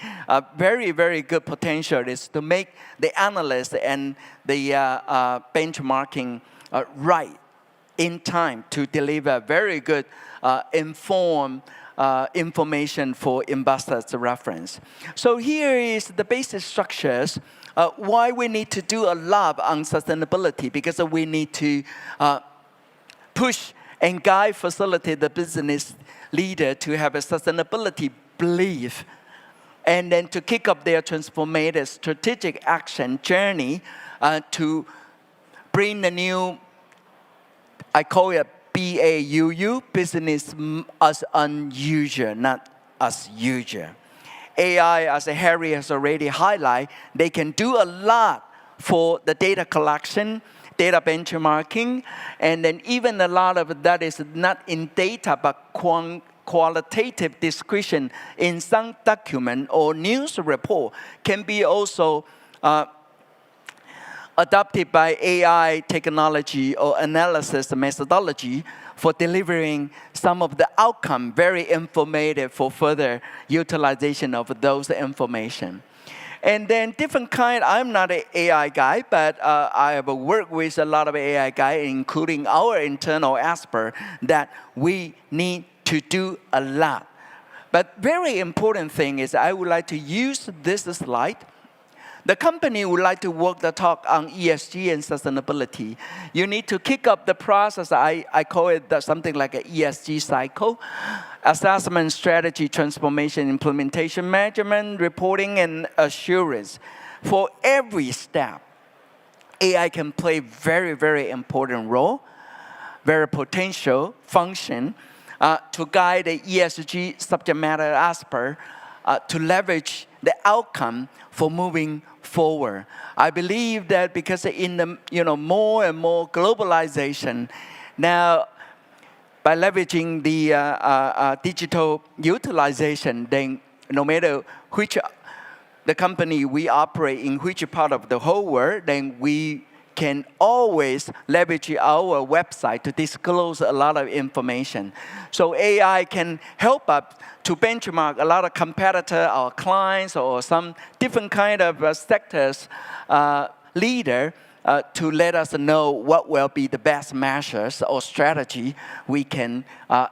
very, very good potential is to make the analyst and the benchmarking right in time to deliver very good informed information for investors' reference. So here is the basic structures. Why we need to do a lot on sustainability, because we need to push and guide, facilitate the business leader to have a sustainability belief, and then to kick up their transformative strategic action journey to bring the new, I call it BAUU, business as unusual, not as usual. AI, as Harry has already highlighted, they can do a lot for the data collection, data benchmarking, and then even a lot of that is not in data but qualitative description in some document or news report can be also adopted by AI technology or analysis methodology for delivering some of the outcome, very informative for further utilization of those information. And then different kind, I'm not an AI guy, but I have worked with a lot of AI guys, including our internal expert, that we need to do a lot. But very important thing is I would like to use this slide. The company would like to work the talk on ESG and sustainability. You need to kick up the process. I call it something like an ESG cycle. Assessment, strategy, transformation, implementation, measurement, reporting, and assurance. For every step, AI can play very, very important role, very potential function to guide the ESG subject matter expert to leverage the outcome for moving forward. I believe that because in the more and more globalization, now by leveraging the digital utilization, then no matter which the company we operate in which part of the whole world, then we can always leverage our website to disclose a lot of information. So AI can help us to benchmark a lot of competitor or clients or some different kind of sectors leader to let us know what will be the best measures or strategy we can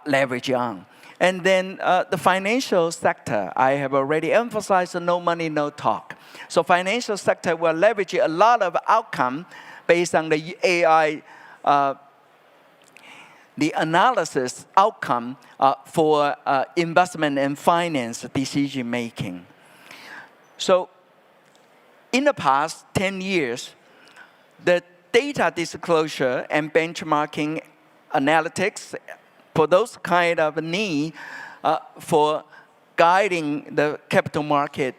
leverage on. And then the financial sector, I have already emphasized no money, no talk. So financial sector will leverage a lot of outcome based on the AI, the analysis outcome for investment and finance decision making. So in the past 10 years, the data disclosure and benchmarking analytics for those kind of need for guiding the capital market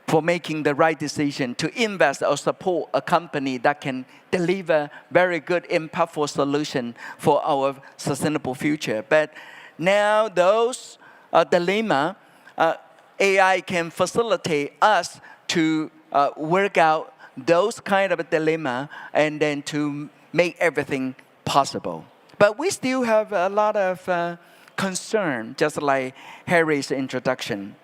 for making the right decision to invest or support a company that can deliver very good, impactful solution for our sustainable future. But now those dilemma, AI can facilitate us to work out those kind of dilemma and then to make everything possible. But we still have a lot of concern, just like Harry's introduction.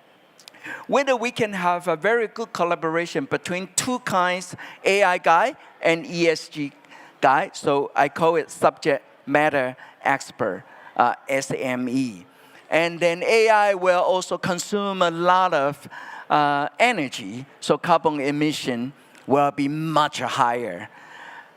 Whether we can have a very good collaboration between two kinds, AI guy and ESG guy. So I call it subject matter expert, SME. And then AI will also consume a lot of energy, so carbon emission will be much higher.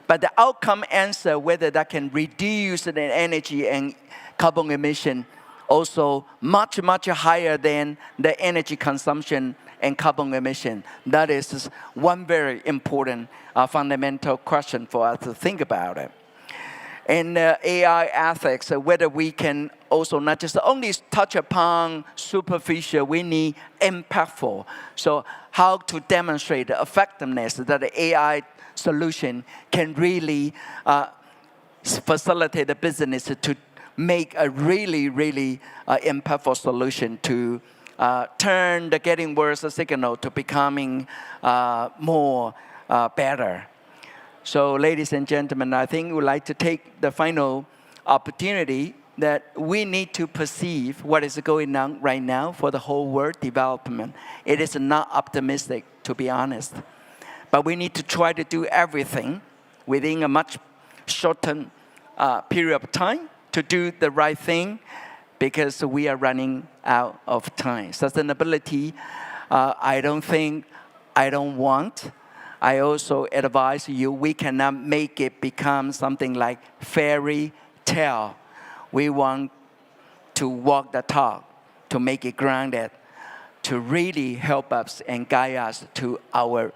But the outcome answer, whether that can reduce the energy and carbon emission, also much, much higher than the energy consumption and carbon emission. That is one very important fundamental question for us to think about it. And AI ethics, whether we can also not just only touch upon superficial, we need impactful. So how to demonstrate the effectiveness that the AI solution can really facilitate the business to make a really, really impactful solution to turn the getting worse signal to becoming more better. So ladies and gentlemen, I think we would like to take the final opportunity that we need to perceive what is going on right now for the whole world development. It is not optimistic, to be honest. But we need to try to do everything within a much shortened period of time to do the right thing because we are running out of time. Sustainability, I don't want. I also advise you, we cannot make it become something like fairy tale. We want to walk the talk, to make it grounded, to really help us and guide us to our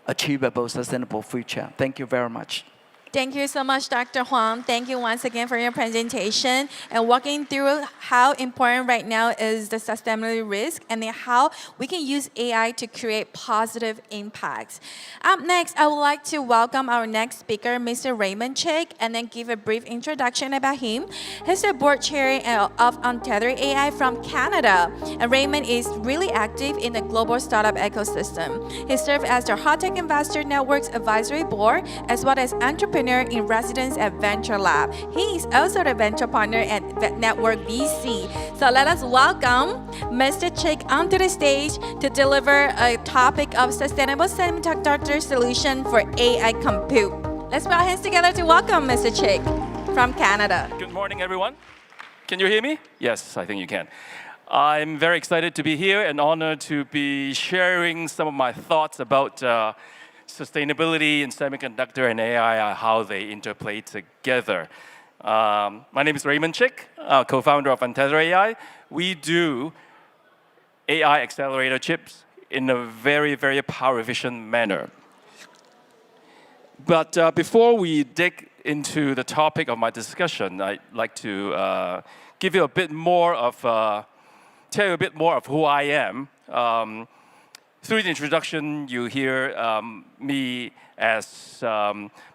achievable, sustainable future. Thank you very much. Thank you so much, Dr. Huang. Thank you once again for your presentation and walking through how important right now is the sustainability risk and then how we can use AI to create positive impacts. Up next, I would like to welcome our next speaker, Mr. Raymond Chick, and then give a brief introduction about him. He's the board chair of Untethered AI from Canada. And Raymond is really active in the global startup ecosystem. He serves as the Hot Tech Investor Network's advisory board as well as entrepreneur entrepreneur in residence at Venture Lab. He is also the venture partner at Network VC. So let us welcome Mr. Chick onto the stage to deliver a topic of sustainable semiconductor solution for AI compute. Let's put our hands together to welcome Mr. Chick from Canada. Good morning, everyone. Can you hear me? Yes, I think you can. I'm very excited to be here and honored to be sharing some of my thoughts about sustainability in semiconductor and AI, how they interplay together. My name is Raymond Chick, co-founder of Untether AI. We do AI accelerator chips in a very, very power-efficient manner. But before we dig into the topic of my discussion, I'd like to give you a bit more of, tell you a bit more of who I am. Through the introduction, you hear me as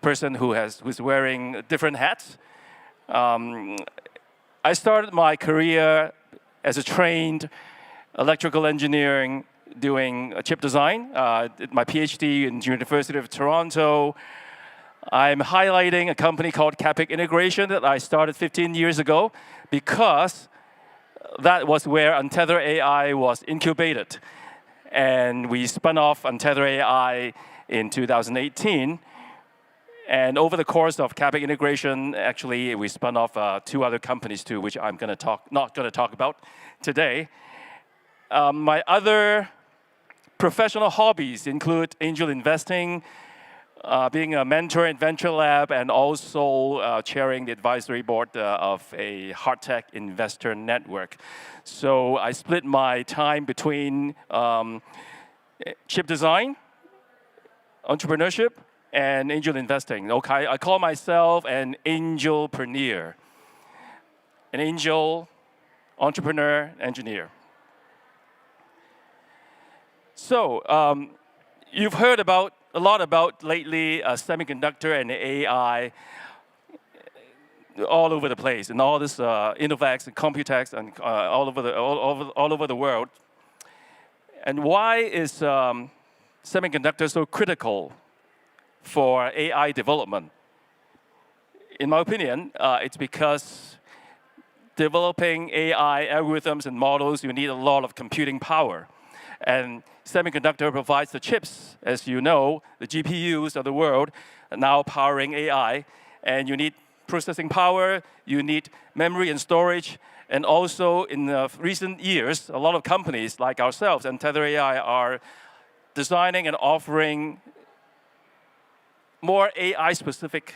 person who's wearing different hats. I started my career as a trained electrical engineering doing chip design. Did my PhD in the University of Toronto. I'm highlighting a company called Capic Integration that I started 15 years ago because that was where Untether AI was incubated. And we spun off Untether AI in 2018. And over the course of Capic Integration, actually, we spun off 2 other companies too, which I'm not going to talk about today. My other professional hobbies include angel investing, being a mentor in Venture Lab, and also chairing the advisory board of a hard tech investor network. So I split my time between chip design, entrepreneurship, and angel investing. Okay, I call myself an angelpreneur, an angel, entrepreneur, engineer. So you've heard a lot about lately semiconductor and AI all over the place, and all this InnoVEX and Computex and all over the world. And why is semiconductor so critical for AI development? In my opinion, it's because developing AI algorithms and models, you need a lot of computing power. And semiconductor provides the chips, as you know, the GPUs of the world, now powering AI. And you need processing power, you need memory and storage. And also, in recent years, a lot of companies like ourselves and Tether AI are designing and offering more AI-specific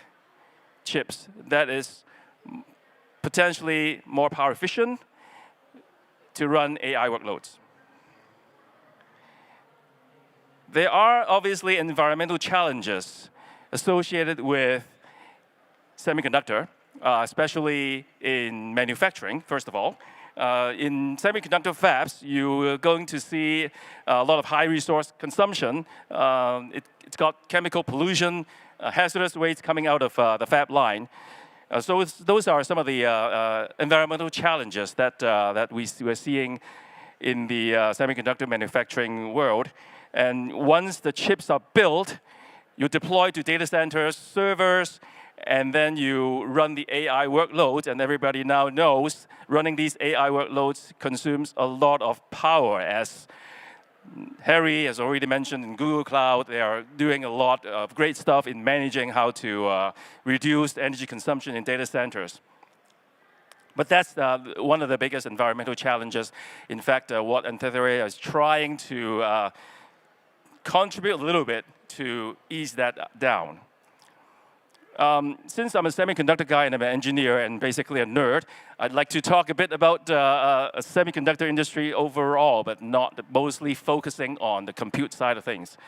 chips that is potentially more power efficient to run AI workloads. There are obviously environmental challenges associated with semiconductor, especially in manufacturing, first of all. In semiconductor fabs, you're going to see a lot of high resource consumption. It's got chemical pollution, hazardous waste coming out of the fab line. So those are some of the environmental challenges that we're seeing in the semiconductor manufacturing world. And once the chips are built, you deploy to data centers, servers, and then you run the AI workloads. And everybody now knows running these AI workloads consumes a lot of power. As Harry has already mentioned, in Google Cloud, they are doing a lot of great stuff in managing how to reduce energy consumption in data centers. But that's one of the biggest environmental challenges. In fact, what Untether AI is trying to contribute a little bit to ease that down. Since I'm a semiconductor guy and I'm an engineer and basically a nerd, I'd like to talk a bit about a semiconductor industry overall, but not mostly focusing on the compute side of things.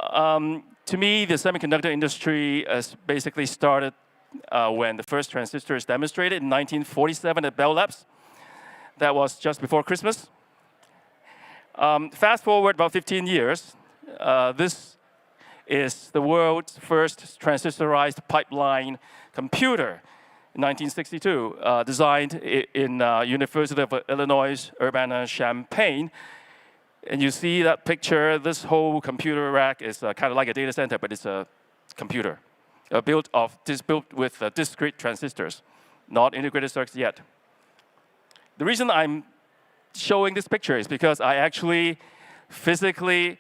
To me, the semiconductor industry has basically started when the first transistor is demonstrated in 1947 at Bell Labs. That was just before Christmas. Fast forward about 15 years, this is the world's first transistorized pipeline computer in 1962, designed in University of Illinois, Urbana-Champaign. And you see that picture, this whole computer rack is kind of like a data center, but it's a computer. built with discrete transistors, not integrated circuits yet. The reason I'm showing this picture is because I actually physically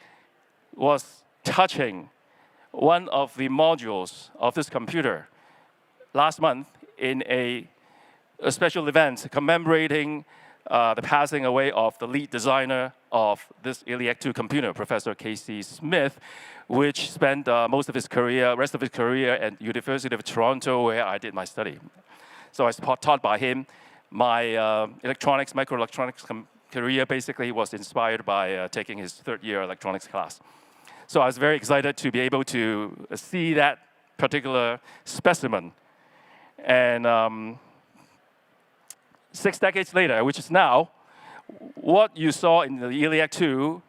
was touching one of the modules of this computer last month in a special event commemorating the passing away of the lead designer of this ILIAC 2 computer, Professor Casey Smith, which spent rest of his career at University of Toronto, where I did my study. So I was taught by him. My microelectronics career basically was inspired by taking his third-year electronics class. So I was very excited to be able to see that particular specimen. And 6 decades later, which is now, what you saw in the ILIAC 2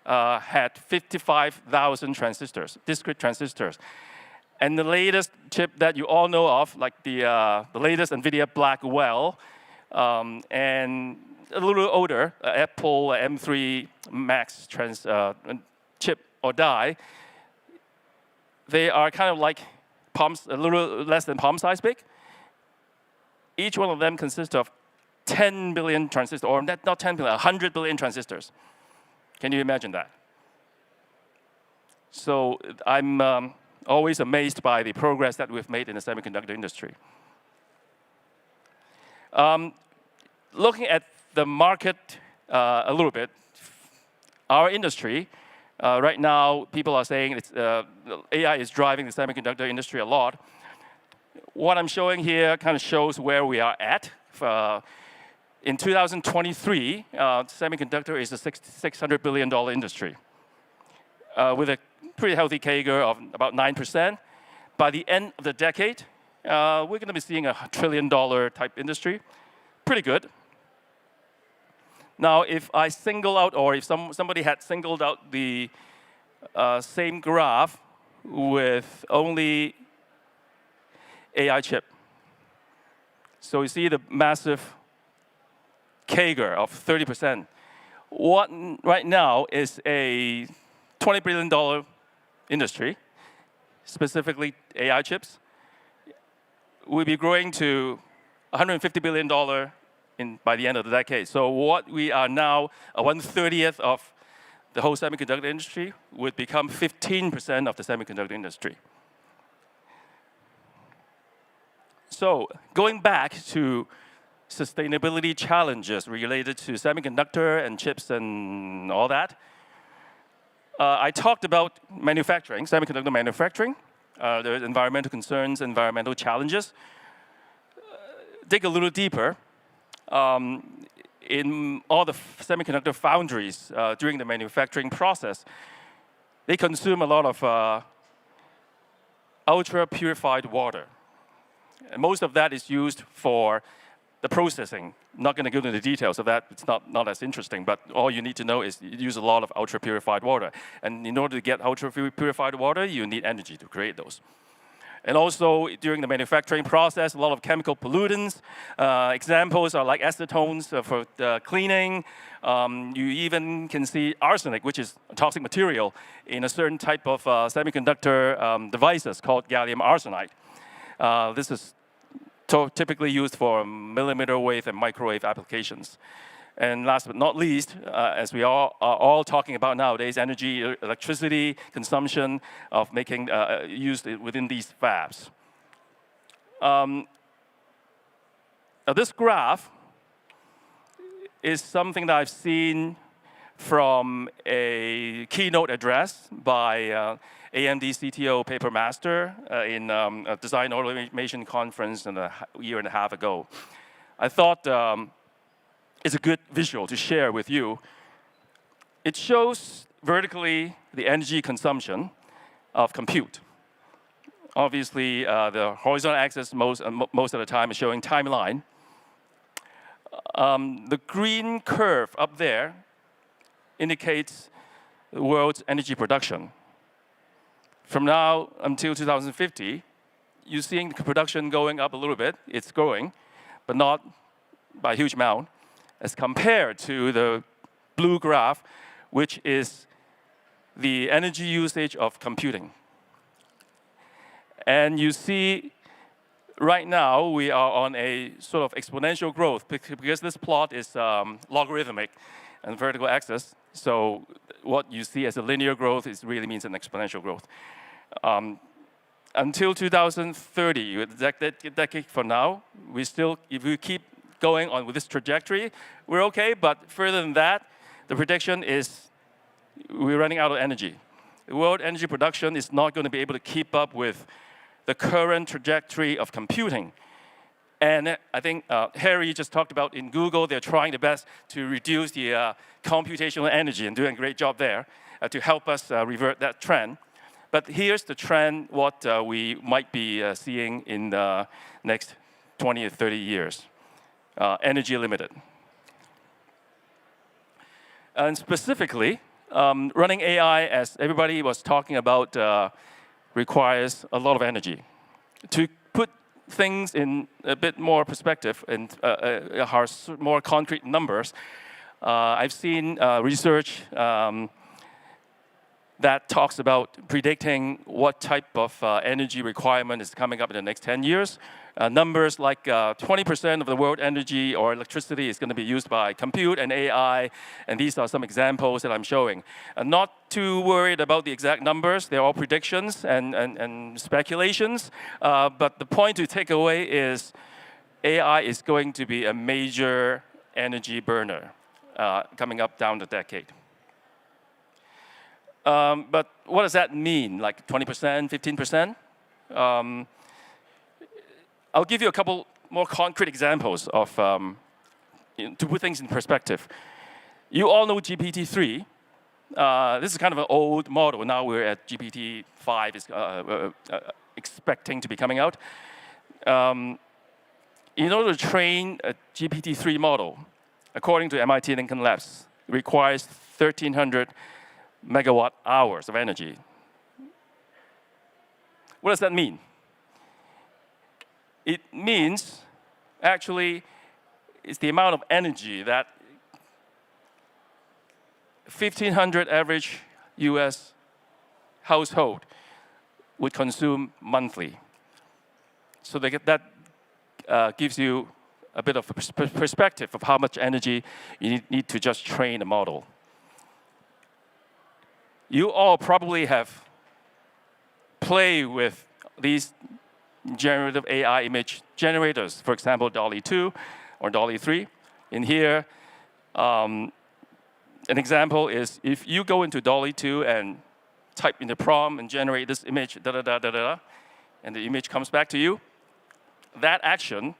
had 55,000 transistors, discrete transistors. And the latest chip that you all know of, like the latest NVIDIA Blackwell, and a little older, Apple M3 Max chip or die, they are kind of like palms, a little less than palm size big. Each one of them consists of 10 billion transistors, or not 10 billion, 100 billion transistors. Can you imagine that? So I'm always amazed by the progress that we've made in the semiconductor industry. Looking at the market a little bit, our industry, right now, people are saying AI is driving the semiconductor industry a lot. What I'm showing here kind of shows where we are at. In 2023, semiconductor is a $600 billion industry with a pretty healthy CAGR of about 9%. By the end of the decade, we're going to be seeing a $1 trillion type industry. Pretty good. Now, if I single out, or if somebody had singled out the same graph with only AI chip, so you see the massive CAGR of 30%. What right now is a $20 billion industry, specifically AI chips, will be growing to $150 billion by the end of the decade. So what we are now, 1/30th of the whole semiconductor industry, would become 15% of the semiconductor industry. So going back to sustainability challenges related to semiconductor and chips and all that, I talked about manufacturing, semiconductor manufacturing, the environmental concerns, environmental challenges. Dig a little deeper. In all the semiconductor foundries during the manufacturing process, they consume a lot of ultra-purified water. And most of that is used for the processing. I'm not going to go into the details of that. It's not as interesting. But all you need to know is you use a lot of ultra-purified water. And in order to get ultra-purified water, you need energy to create those. And also, during the manufacturing process, a lot of chemical pollutants. Examples are like acetones for cleaning. You even can see arsenic, which is a toxic material, in a certain type of semiconductor devices called gallium arsenide. This is typically used for millimeter wave and microwave applications. And last but not least, as we are all talking about nowadays, energy, electricity consumption of making used within these fabs. Now this graph is something that I've seen from a keynote address by AMD CTO Papermaster in a design automation conference a year and a half ago. I thought it's a good visual to share with you. It shows vertically the energy consumption of compute. Obviously, the horizontal axis most of the time is showing timeline. The green curve up there indicates the world's energy production. From now until 2050, you're seeing the production going up a little bit. It's growing, but not by a huge amount, as compared to the blue graph, which is the energy usage of computing. And you see, right now, we are on a sort of exponential growth because this plot is logarithmic and vertical axis. So what you see as a linear growth really means an exponential growth. Until 2030, a decade from now, if we keep going on with this trajectory, we're okay. But further than that, the prediction is we're running out of energy. The world energy production is not going to be able to keep up with the current trajectory of computing. And I think Harry just talked about in Google, they're trying their best to reduce the computational energy and doing a great job there to help us revert that trend. But here's the trend, what we might be seeing in the next 20 or 30 years. Energy limited. And specifically, running AI, as everybody was talking about, requires a lot of energy. To put things in a bit more perspective and more concrete numbers, I've seen research that talks about predicting what type of energy requirement is coming up in the next 10 years. Numbers like 20% of the world energy or electricity is going to be used by compute and AI, and these are some examples that I'm showing. Not too worried about the exact numbers, they're all predictions and speculations, but the point to take away is AI is going to be a major energy burner coming up down the decade. But what does that mean, like 20%, 15%? I'll give you a couple more concrete examples of, to put things in perspective. You all know GPT-3. This is kind of an old model. Now we're at GPT-5, is expecting to be coming out. In order to train a GPT-3 model, according to MIT Lincoln Labs, it requires 1,300 megawatt hours of energy. What does that mean? It means, actually, it's the amount of energy that 1,500 average US household would consume monthly. So that gives you a bit of a perspective of how much energy you need to just train a model. You all probably have played with these generative AI image generators, for example, DALL-E 2 or DALL-E 3. In here, an example is if you go into DALL-E 2 and type in the prompt and generate this image, and the image comes back to you, that action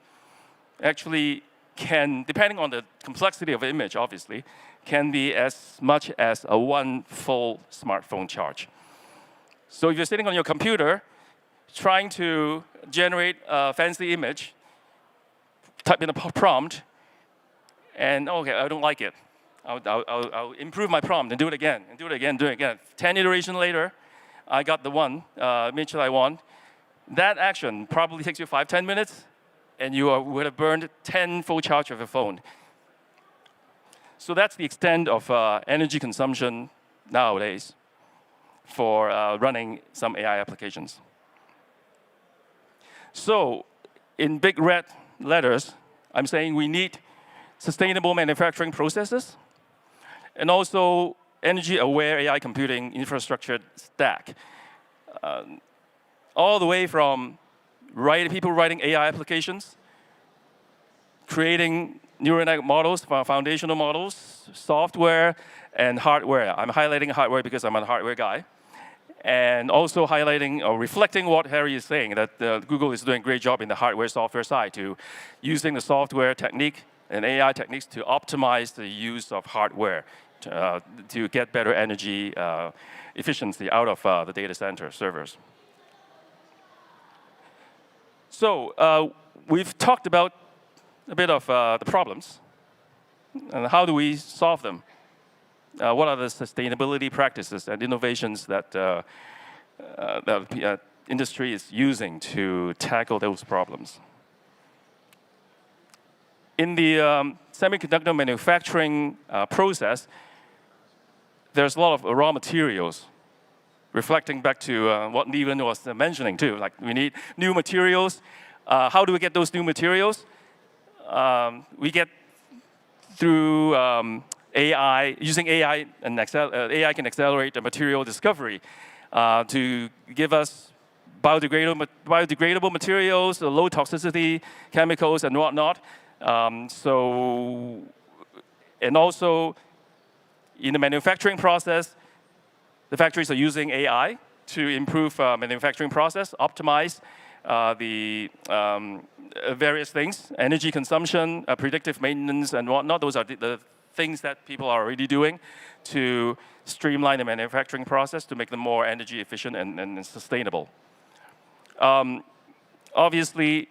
actually can, depending on the complexity of the image, obviously, can be as much as a 1 full smartphone charge. So if you're sitting on your computer, trying to generate a fancy image, type in a prompt, and okay, I don't like it. I'll improve my prompt and do it again, and do it again, do it again. 10 iterations later, I got the one image that I want. That action probably takes you 5-10 minutes, and you would have burned 10 full charge of your phone. So that's the extent of energy consumption nowadays for running some AI applications. So in big red letters, I'm saying we need sustainable manufacturing processes and also energy-aware AI computing infrastructure stack. All the way from people writing AI applications, creating neural network models, foundational models, software, and hardware. I'm highlighting hardware because I'm a hardware guy. And also highlighting or reflecting what Harry is saying, that Google is doing a great job in the hardware software side to using the software technique and AI techniques to optimize the use of hardware to get better energy efficiency out of the data center servers. So we've talked about a bit of the problems and how do we solve them. What are the sustainability practices and innovations that the industry is using to tackle those problems? In the semiconductor manufacturing process, there's a lot of raw materials reflecting back to what Neven was mentioning too, like we need new materials. How do we get those new materials? We get through AI, using AI, and AI can accelerate the material discovery to give us biodegradable materials, low toxicity chemicals, and whatnot. And also in the manufacturing process, the factories are using AI to improve manufacturing process, optimize the various things, energy consumption, predictive maintenance, and whatnot. Those are the things that people are already doing to streamline the manufacturing process to make them more energy efficient and sustainable. Obviously,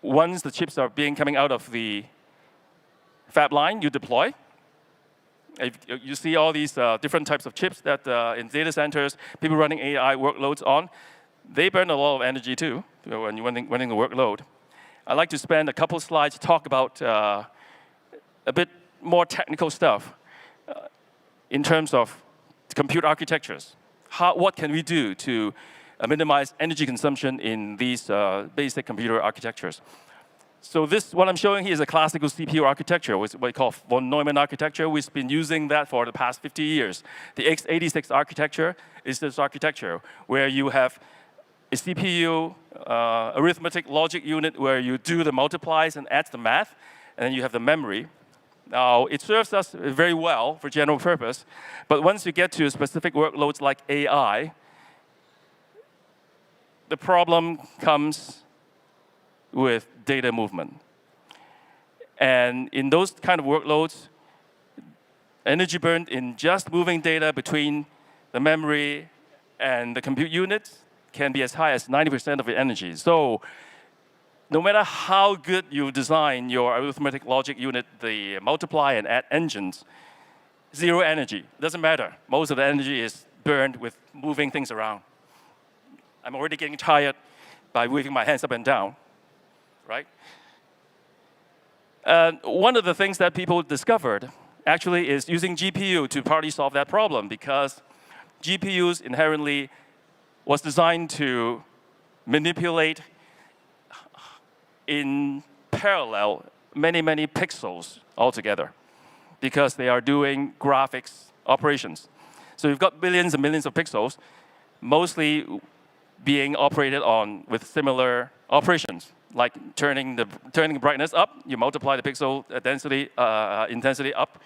once the chips are coming out of the fab line, you deploy. You see all these different types of chips that in data centers, people running AI workloads on, they burn a lot of energy too when you're running the workload. I'd like to spend a couple slides to talk about a bit more technical stuff in terms of compute architectures. What can we do to minimize energy consumption in these basic computer architectures? So what I'm showing here is a classical CPU architecture, what we call von Neumann architecture. We've been using that for the past 50 years. The x86 architecture is this architecture where you have a CPU, arithmetic logic unit where you do the multiplies and adds the math, and then you have the memory. Now, it serves us very well for general purpose, but once you get to specific workloads like AI, the problem comes with data movement. And in those kind of workloads, energy burned in just moving data between the memory and the compute units can be as high as 90% of the energy. So no matter how good you design your arithmetic logic unit, the multiply and add engines, zero energy. Doesn't matter. Most of the energy is burned with moving things around. I'm already getting tired by waving my hands up and down, right? One of the things that people discovered actually is using GPU to partly solve that problem, because GPUs inherently was designed to manipulate in parallel many pixels altogether, because they are doing graphics operations. So you've got billions and millions of pixels, mostly being operated on with similar operations, like turning the brightness up, you multiply the pixel density, intensity up.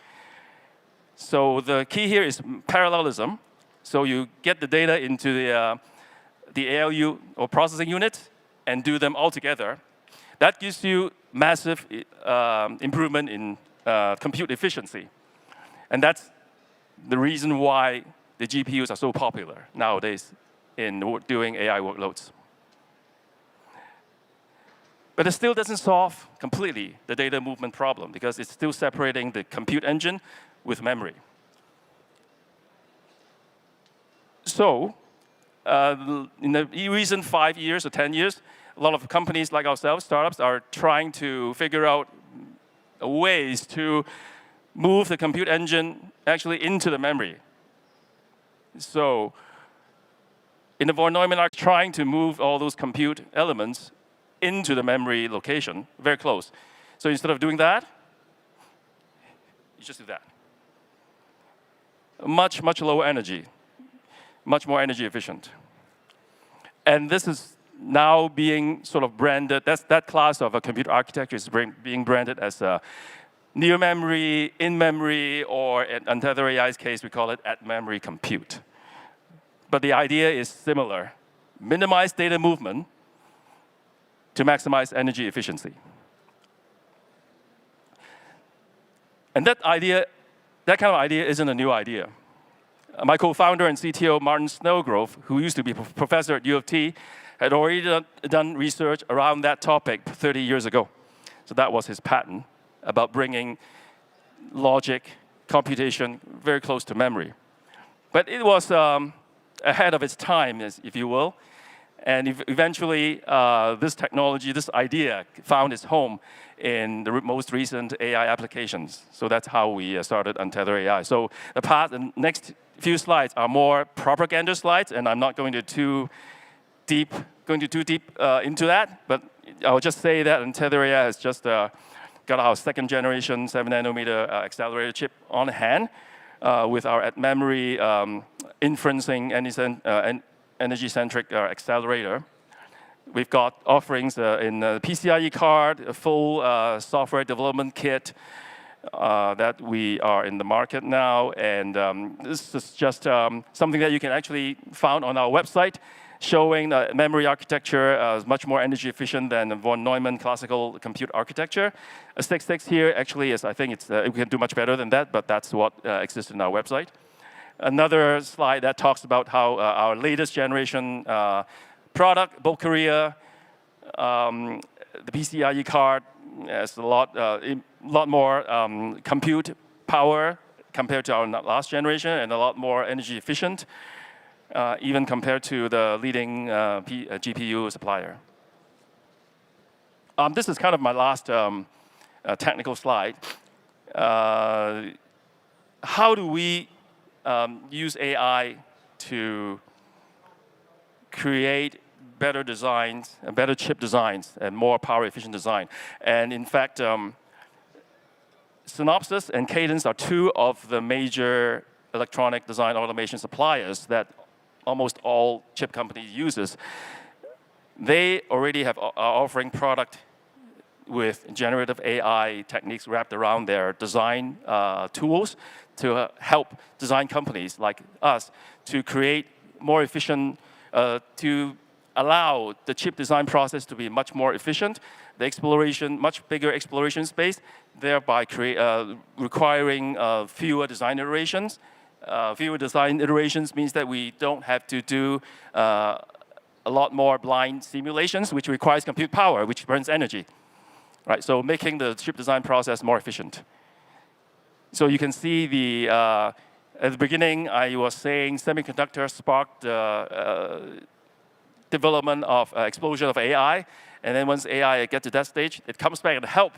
So the key here is parallelism. So you get the data into the ALU or processing unit and do them all together. That gives you massive improvement in compute efficiency. And that's the reason why the GPUs are so popular nowadays in doing AI workloads. But it still doesn't solve completely the data movement problem, because it's still separating the compute engine with memory. So in the recent 5 years or 10 years, a lot of companies like ourselves, startups, are trying to figure out ways to move the compute engine actually into the memory. So in the von Neumann architecture, trying to move all those compute elements into the memory location, very close. So instead of doing that, you just do that. Much lower energy, much more energy efficient. And this is now being sort of branded, that class of a computer architecture is being branded as a near memory, in memory, or in Tether AI's case, we call it at memory compute. But the idea is similar. Minimize data movement to maximize energy efficiency. And that kind of idea isn't a new idea. My co-founder and CTO, Martin Snellgrove, who used to be a professor at U of T, had already done research around that topic 30 years ago. So that was his patent about bringing logic, computation very close to memory. But it was ahead of its time, if you will. And eventually, this technology, this idea found its home in the most recent AI applications. So that's how we started Untether AI. So the next few slides are more propaganda slides, and I'm not going to too deep into that, but I'll just say that Untether AI has just got our second generation 7nm accelerator chip on hand with our at-memory inferencing energy-centric accelerator. We've got offerings in the PCIe card, a full software development kit that we are in the market now. And this is just something that you can actually find on our website, showing the memory architecture is much more energy efficient than the von Neumann classical compute architecture. A 6.6 here actually is, I think we can do much better than that, but that's what exists in our website. Another slide that talks about how our latest generation product, Bulk Korea, the PCIe card has a lot more compute power compared to our last generation and a lot more energy efficient, even compared to the leading GPU supplier. This is kind of my last technical slide. How do we use AI to create better designs, better chip designs, and more power efficient design? And in fact, Synopsys and Cadence are two of the major electronic design automation suppliers that almost all chip companies uses. They already are offering product with generative AI techniques wrapped around their design tools to help design companies like us to create more efficient, to allow the chip design process to be much more efficient, the exploration, much bigger exploration space, thereby requiring fewer design iterations. Fewer design iterations means that we don't have to do a lot more blind simulations, which requires compute power, which burns energy. Right, so making the chip design process more efficient. So you can see at the beginning, I was saying semiconductor sparked development of explosion of AI. And then once AI gets to that stage, it comes back and help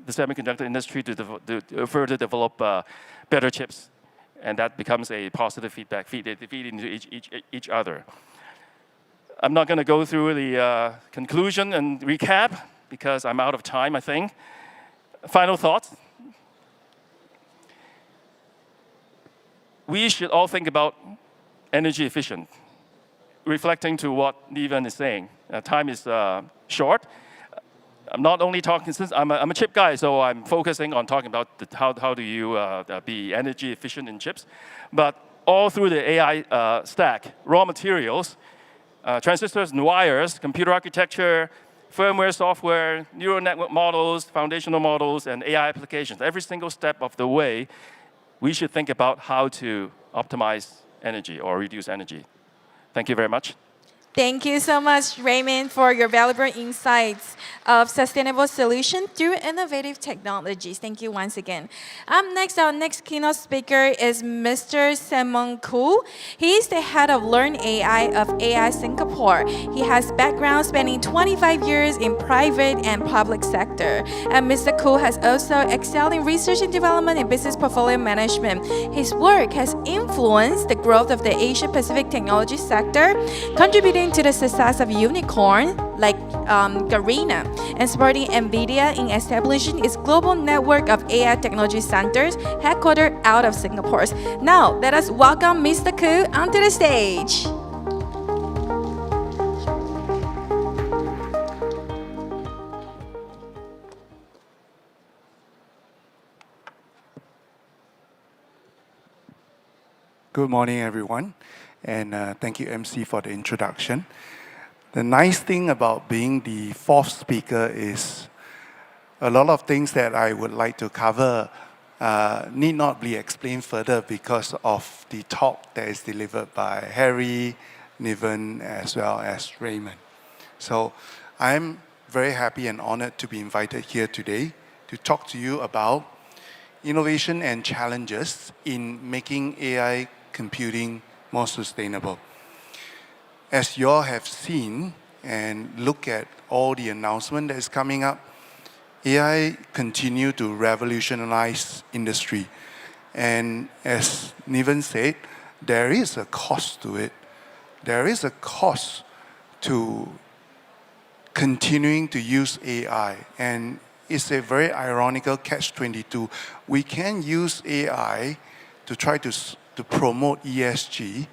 the semiconductor industry to further develop better chips. And that becomes a positive feedback, feed into each other. I'm not going to go through the conclusion and recap because I'm out of time, I think. Final thoughts. We should all think about energy efficient, reflecting to what Niven is saying. Time is short. I'm not only talking, since I'm a chip guy, so I'm focusing on talking about how do you be energy efficient in chips. But all through the AI stack, raw materials, transistors and wires, computer architecture, firmware, software, neural network models, foundational models, and AI applications. Every single step of the way, we should think about how to optimize energy or reduce energy. Thank you very much. Thank you so much, Raymond, for your valuable insights of sustainable solutions through innovative technologies. Thank you once again. Next, our next keynote speaker is Mr. Simon Koo. He is the head of Learn AI of AI Singapore. He has background spanning 25 years in private and public sector. And Mr. Koo has also excelled in research and development and business portfolio management. His work has influenced the growth of the Asia-Pacific technology sector, contributing to the success of unicorn like Garena, and supporting NVIDIA in establishing its global network of AI technology centers headquartered out of Singapore. Now, let us welcome Mr. Koo onto the stage. Good morning, everyone, and thank you, MC, for the introduction. The nice thing about being the fourth speaker is a lot of things that I would like to cover need not be explained further because of the talk that is delivered by Harry, Niven, as well as Raymond. So I'm very happy and honored to be invited here today to talk to you about innovation and challenges in making AI computing more sustainable. as you all have seen and look at all the announcement that is coming up, AI continue to revolutionize industry. And as Niven said, there is a cost to it. There is a cost to continuing to use AI. And it's a very ironical catch-22. We can use AI to try to promote ESG,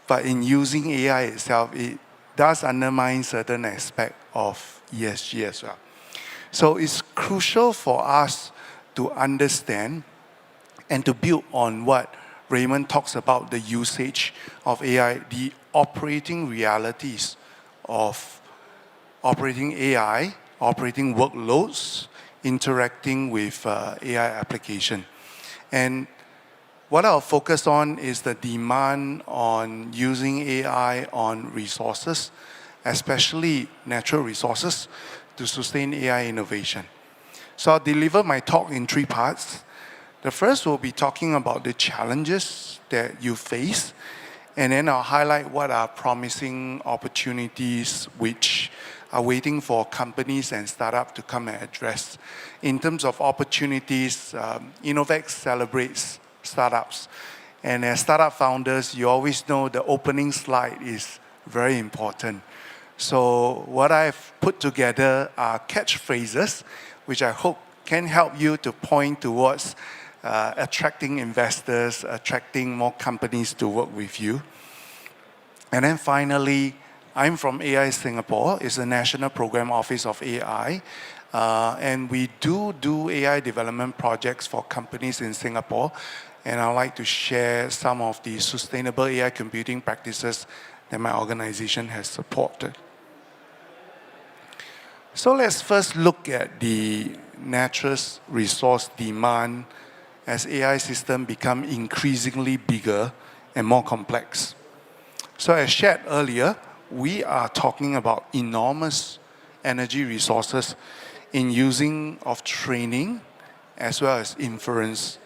but in using AI itself, it does undermine certain aspect of ESG as well. So it's crucial for us to understand and to build on what Raymond talks about, the usage of AI, the operating realities of operating AI, operating workloads, interacting with AI application. And what I'll focus on is the demand on using AI on resources, especially natural resources, to sustain AI innovation. So I'll deliver my talk in 3 parts. The first will be talking about the challenges that you face, and then I'll highlight what are promising opportunities which are waiting for companies and startups to come and address. In terms of opportunities, InnoVEX celebrates startups. And as startup founders, you always know the opening slide is very important. So what I've put together are catchphrases, which I hope can help you to point towards attracting investors, attracting more companies to work with you. And then finally, I'm from AI Singapore. It's the National Program Office of AI. And we do AI development projects for companies in Singapore. And I'd like to share some of the sustainable AI computing practices that my organization has supported. So let's first look at the natural resource demand as AI systems become increasingly bigger and more complex. So as shared earlier, we are talking about enormous energy resources in using of training as well as inference.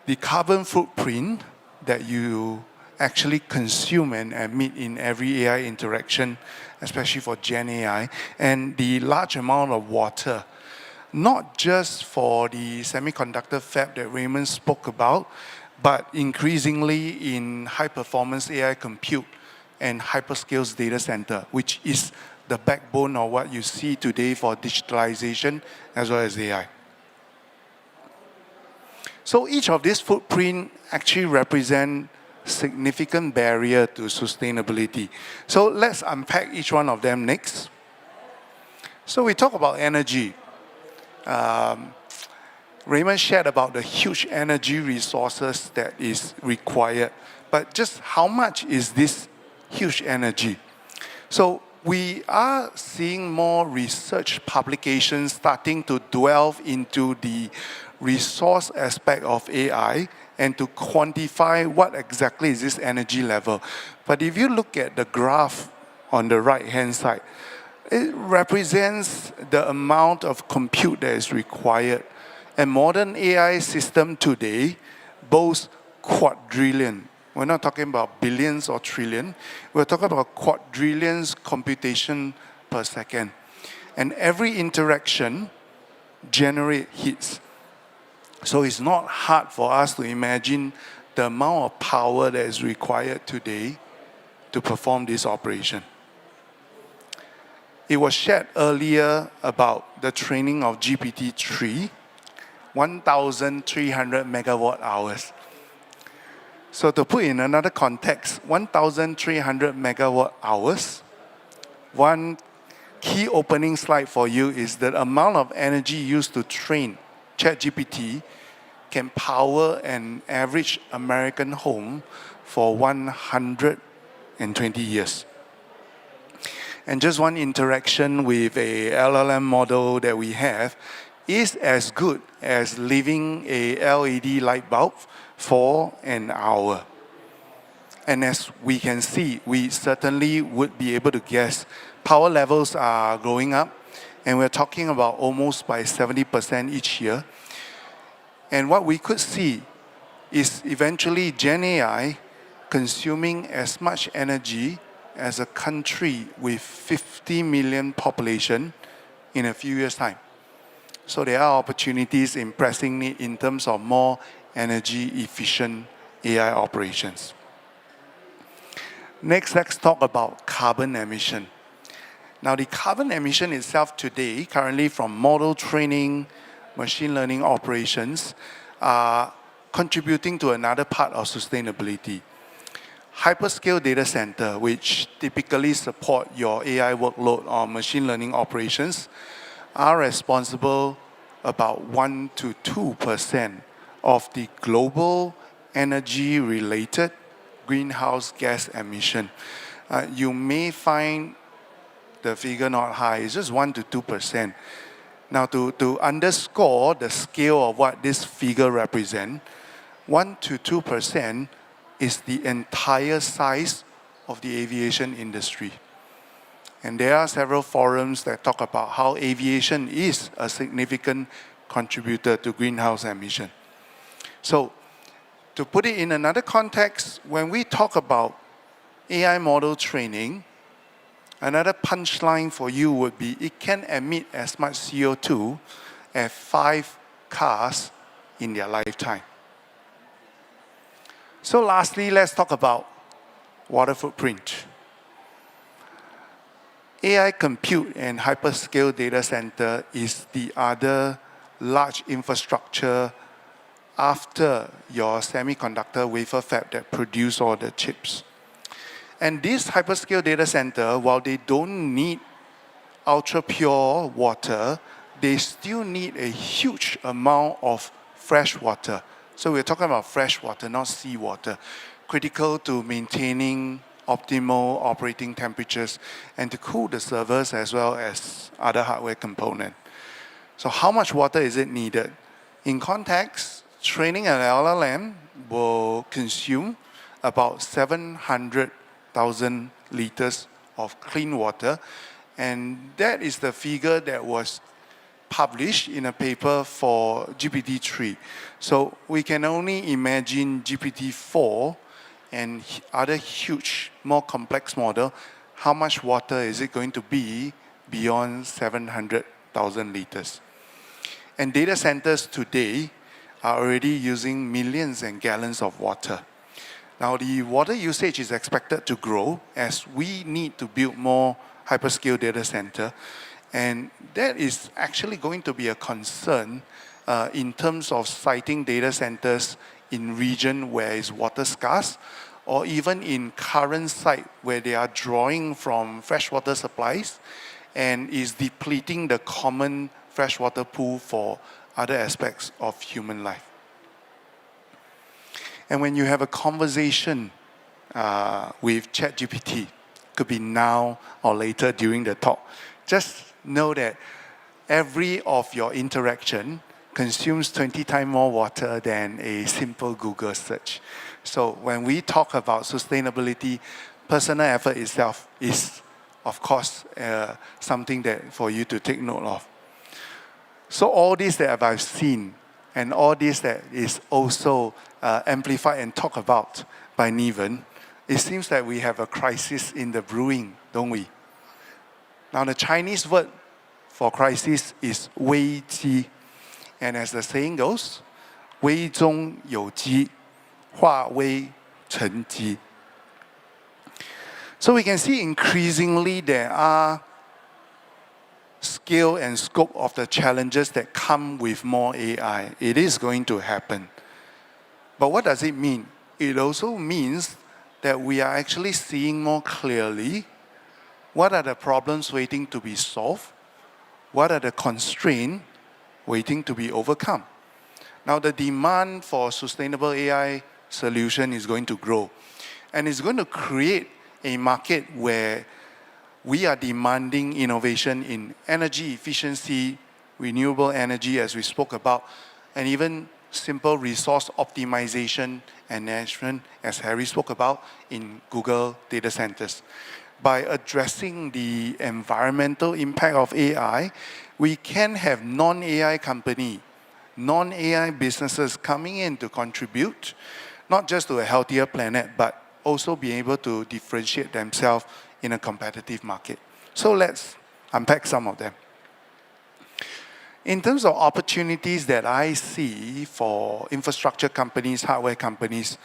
The carbon footprint that you actually consume and emit in every AI interaction, especially for Gen AI, and the large amount of water, not just for the semiconductor fab that Raymond spoke about, but increasingly in high-performance AI compute and hyperscale data center, which is the backbone of what you see today for digitalization as well as AI. So each of these footprint actually represent significant barrier to sustainability. So let's unpack each one of them next. So we talk about energy. Raymond shared about the huge energy resources that is required, but just how much is this huge energy? So we are seeing more research publications starting to delve into the resource aspect of AI and to quantify what exactly is this energy level. But if you look at the graph on the right-hand side, it represents the amount of compute that is required. And modern AI system today boasts quadrillion. We're not talking about billions or trillion. We're talking about quadrillions computation per second. And every interaction generates hits. So it's not hard for us to imagine the amount of power that is required today to perform this operation. It was shared earlier about the training of GPT-3, 1,300 megawatt hours. So to put in another context, 1,300 megawatt hours, one key opening slide for you is the amount of energy used to train ChatGPT can power an average American home for 120 years. And just one interaction with a LLM model that we have is as good as leaving a LED light bulb for an hour. And as we can see, we certainly would be able to guess power levels are going up, and we're talking about almost by 70% each year. And what we could see is eventually Gen AI consuming as much energy as a country with 50 million population in a few years' time. So there are opportunities in pressing need in terms of more energy efficient AI operations. Next, let's talk about carbon emission. Now, the carbon emission itself today, currently from model training, machine learning operations, are contributing to another part of sustainability. Hyperscale data center, which typically support your AI workload or machine learning operations, are responsible about 1 to 2% of the global energy-related greenhouse gas emission. You may find the figure not high, it's just 1 to 2%. Now, to underscore the scale of what this figure represents, 1 to 2% is the entire size of the aviation industry. And there are several forums that talk about how aviation is a significant contributor to greenhouse emission. So, to put it in another context, when we talk about AI model training, another punchline for you would be it can emit as much CO2 as 5 cars in their lifetime. So lastly, let's talk about water footprint. AI compute and hyperscale data center is the other large infrastructure after your semiconductor wafer fab that produce all the chips. And this hyperscale data center, while they don't need ultra pure water, they still need a huge amount of fresh water. So we're talking about fresh water, not seawater, critical to maintaining optimal operating temperatures and to cool the servers as well as other hardware components. So how much water is it needed? In context, training an LLM will consume about 700,000 liters of clean water, and that is the figure that was published in a paper for GPT-3. So we can only imagine GPT-4 and other huge, more complex model, how much water is it going to be beyond 700,000 liters? And data centers today are already using millions and gallons of water. Now, the water usage is expected to grow as we need to build more hyperscale data center. And that is actually going to be a concern in terms of siting data centers in region where it's water scarce, or even in current site where they are drawing from freshwater supplies and is depleting the common freshwater pool for other aspects of human life. And when you have a conversation with ChatGPT, could be now or later during the talk, just know that every of your interaction consumes 20 times more water than a simple Google search. So when we talk about sustainability, personal effort itself is, of course, something that for you to take note of. So all this that I've seen, and all this that is also amplified and talked about by Niven, it seems that we have a crisis in the brewing, don't we? Now the Chinese word for crisis is 危机. And as the saying goes, 危中有机, 化危成机. So we can see increasingly there are scale and scope of the challenges that come with more AI. It is going to happen. But what does it mean? It also means that we are actually seeing more clearly what are the problems waiting to be solved, what are the constraints waiting to be overcome. Now the demand for sustainable AI solution is going to grow, and it's going to create a market where we are demanding innovation in energy efficiency, renewable energy as we spoke about, and even simple resource optimization and management as Harry spoke about in Google data centers. By addressing the environmental impact of AI, we can have non-AI company, non-AI businesses coming in to contribute, not just to a healthier planet, but also be able to differentiate themselves in a competitive market. So let's unpack some of them. In terms of opportunities that I see for infrastructure companies, hardware companies,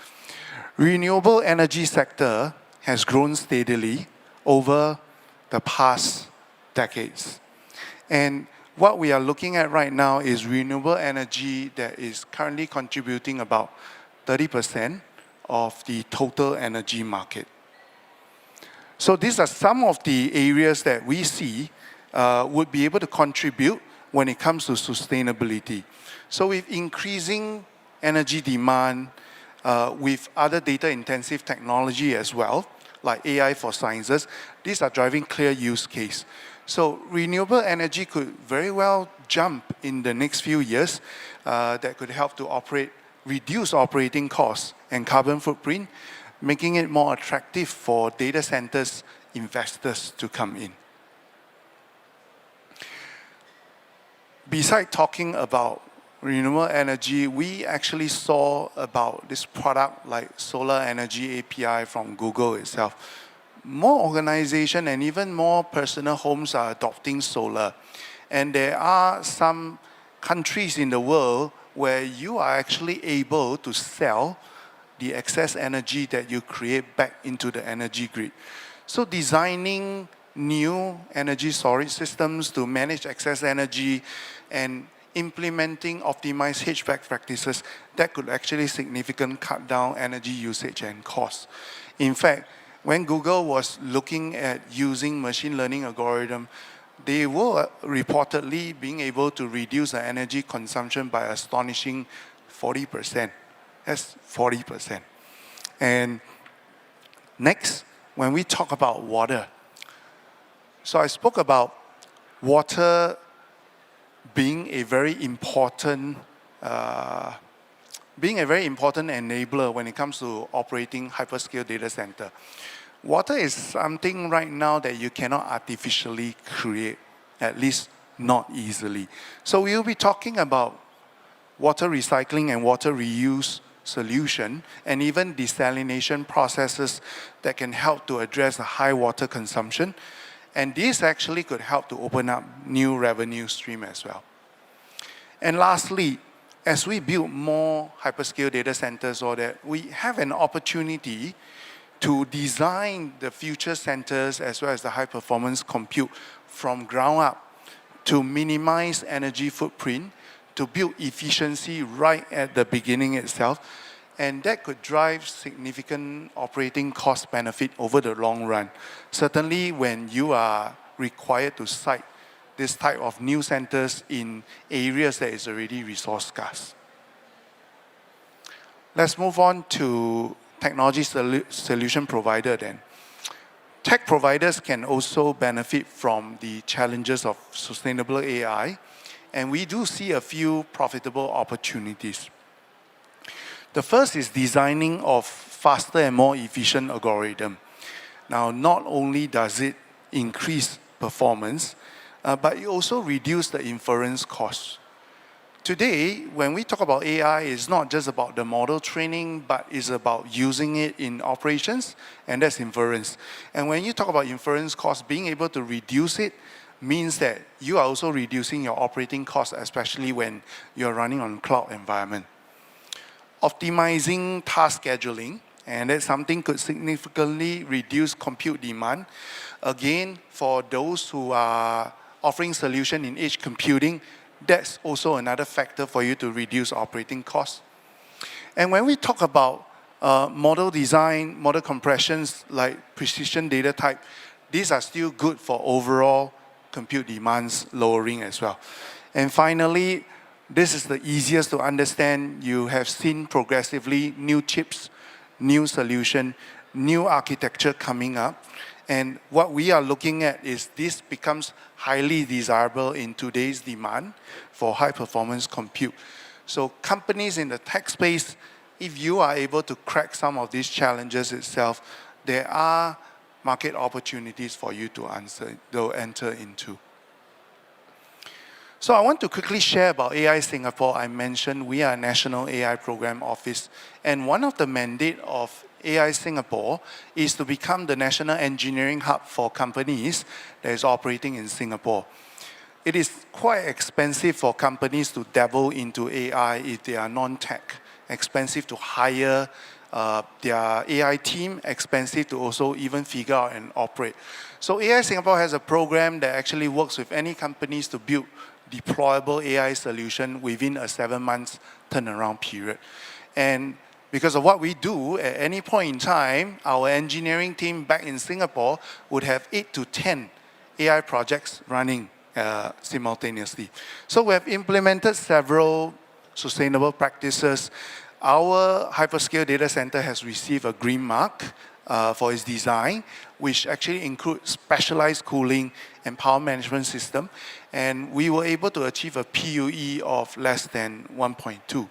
renewable energy sector has grown steadily over the past decades. And what we are looking at right now is renewable energy that is currently contributing about 30% of the total energy market. So these are some of the areas that we see would be able to contribute when it comes to sustainability. So with increasing energy demand, with other data-intensive technology as well, like AI for sciences, these are driving clear use case. So renewable energy could very well jump in the next few years that could help to reduce operating costs and carbon footprint, making it more attractive for data centers investors to come in. Besides talking about renewable energy, we actually saw about this product like Solar Energy API from Google itself. More organizations and even more personal homes are adopting solar. And there are some countries in the world where you are actually able to sell the excess energy that you create back into the energy grid. So designing new energy storage systems to manage excess energy and implementing optimized HVAC practices, that could actually significantly cut down energy usage and costs. In fact, when Google was looking at using machine learning algorithm, they were reportedly being able to reduce the energy consumption by astonishing 40%. That's 40%. And next, when we talk about water, so I spoke about water being a very important enabler when it comes to operating hyperscale data center. Water is something right now that you cannot artificially create, at least not easily. So we'll be talking about water recycling and water reuse solution, and even desalination processes that can help to address the high water consumption. And this actually could help to open up new revenue stream as well. And lastly, as we build more hyperscale data centers, or that we have an opportunity to design the future centers as well as the high performance compute from ground up to minimize energy footprint, to build efficiency right at the beginning itself, and that could drive significant operating cost benefit over the long run. Certainly when you are required to site this type of new centers in areas that is already resource scarce. Let's move on to technology solution provider then. Tech providers can also benefit from the challenges of sustainable AI, and we do see a few profitable opportunities. The first is designing of faster and more efficient algorithm. Now, not only does it increase performance, but it also reduces the inference costs. Today, when we talk about AI, it's not just about the model training, but it's about using it in operations, and that's inference. And when you talk about inference costs, being able to reduce it means that you are also reducing your operating costs, especially when you're running on cloud environment. Optimizing task scheduling, and that's something could significantly reduce compute demand. Again, for those who are offering solution in edge computing, that's also another factor for you to reduce operating costs. And when we talk about model design, model compressions like precision data type, these are still good for overall compute demands lowering as well. And finally, this is the easiest to understand. You have seen progressively new chips, new solution, new architecture coming up. And what we are looking at is this becomes highly desirable in today's demand for high performance compute. So companies in the tech space, if you are able to crack some of these challenges itself, there are market opportunities for you to enter into. So I want to quickly share about AI Singapore. I mentioned we are a National AI Program Office, and one of the mandate of AI Singapore is to become the national engineering hub for companies that is operating in Singapore. It is quite expensive for companies to dabble into AI if they are non-tech. Expensive to hire their AI team, expensive to also even figure out and operate. So AI Singapore has a program that actually works with any companies to build deployable AI solution within a 7 months turnaround period. And because of what we do, at any point in time, our engineering team back in Singapore would have 8 to 10 AI projects running simultaneously. So we have implemented several sustainable practices. Our hyperscale data center has received a green mark for its design, which actually includes specialized cooling and power management system. And we were able to achieve a PUE of less than 1.2.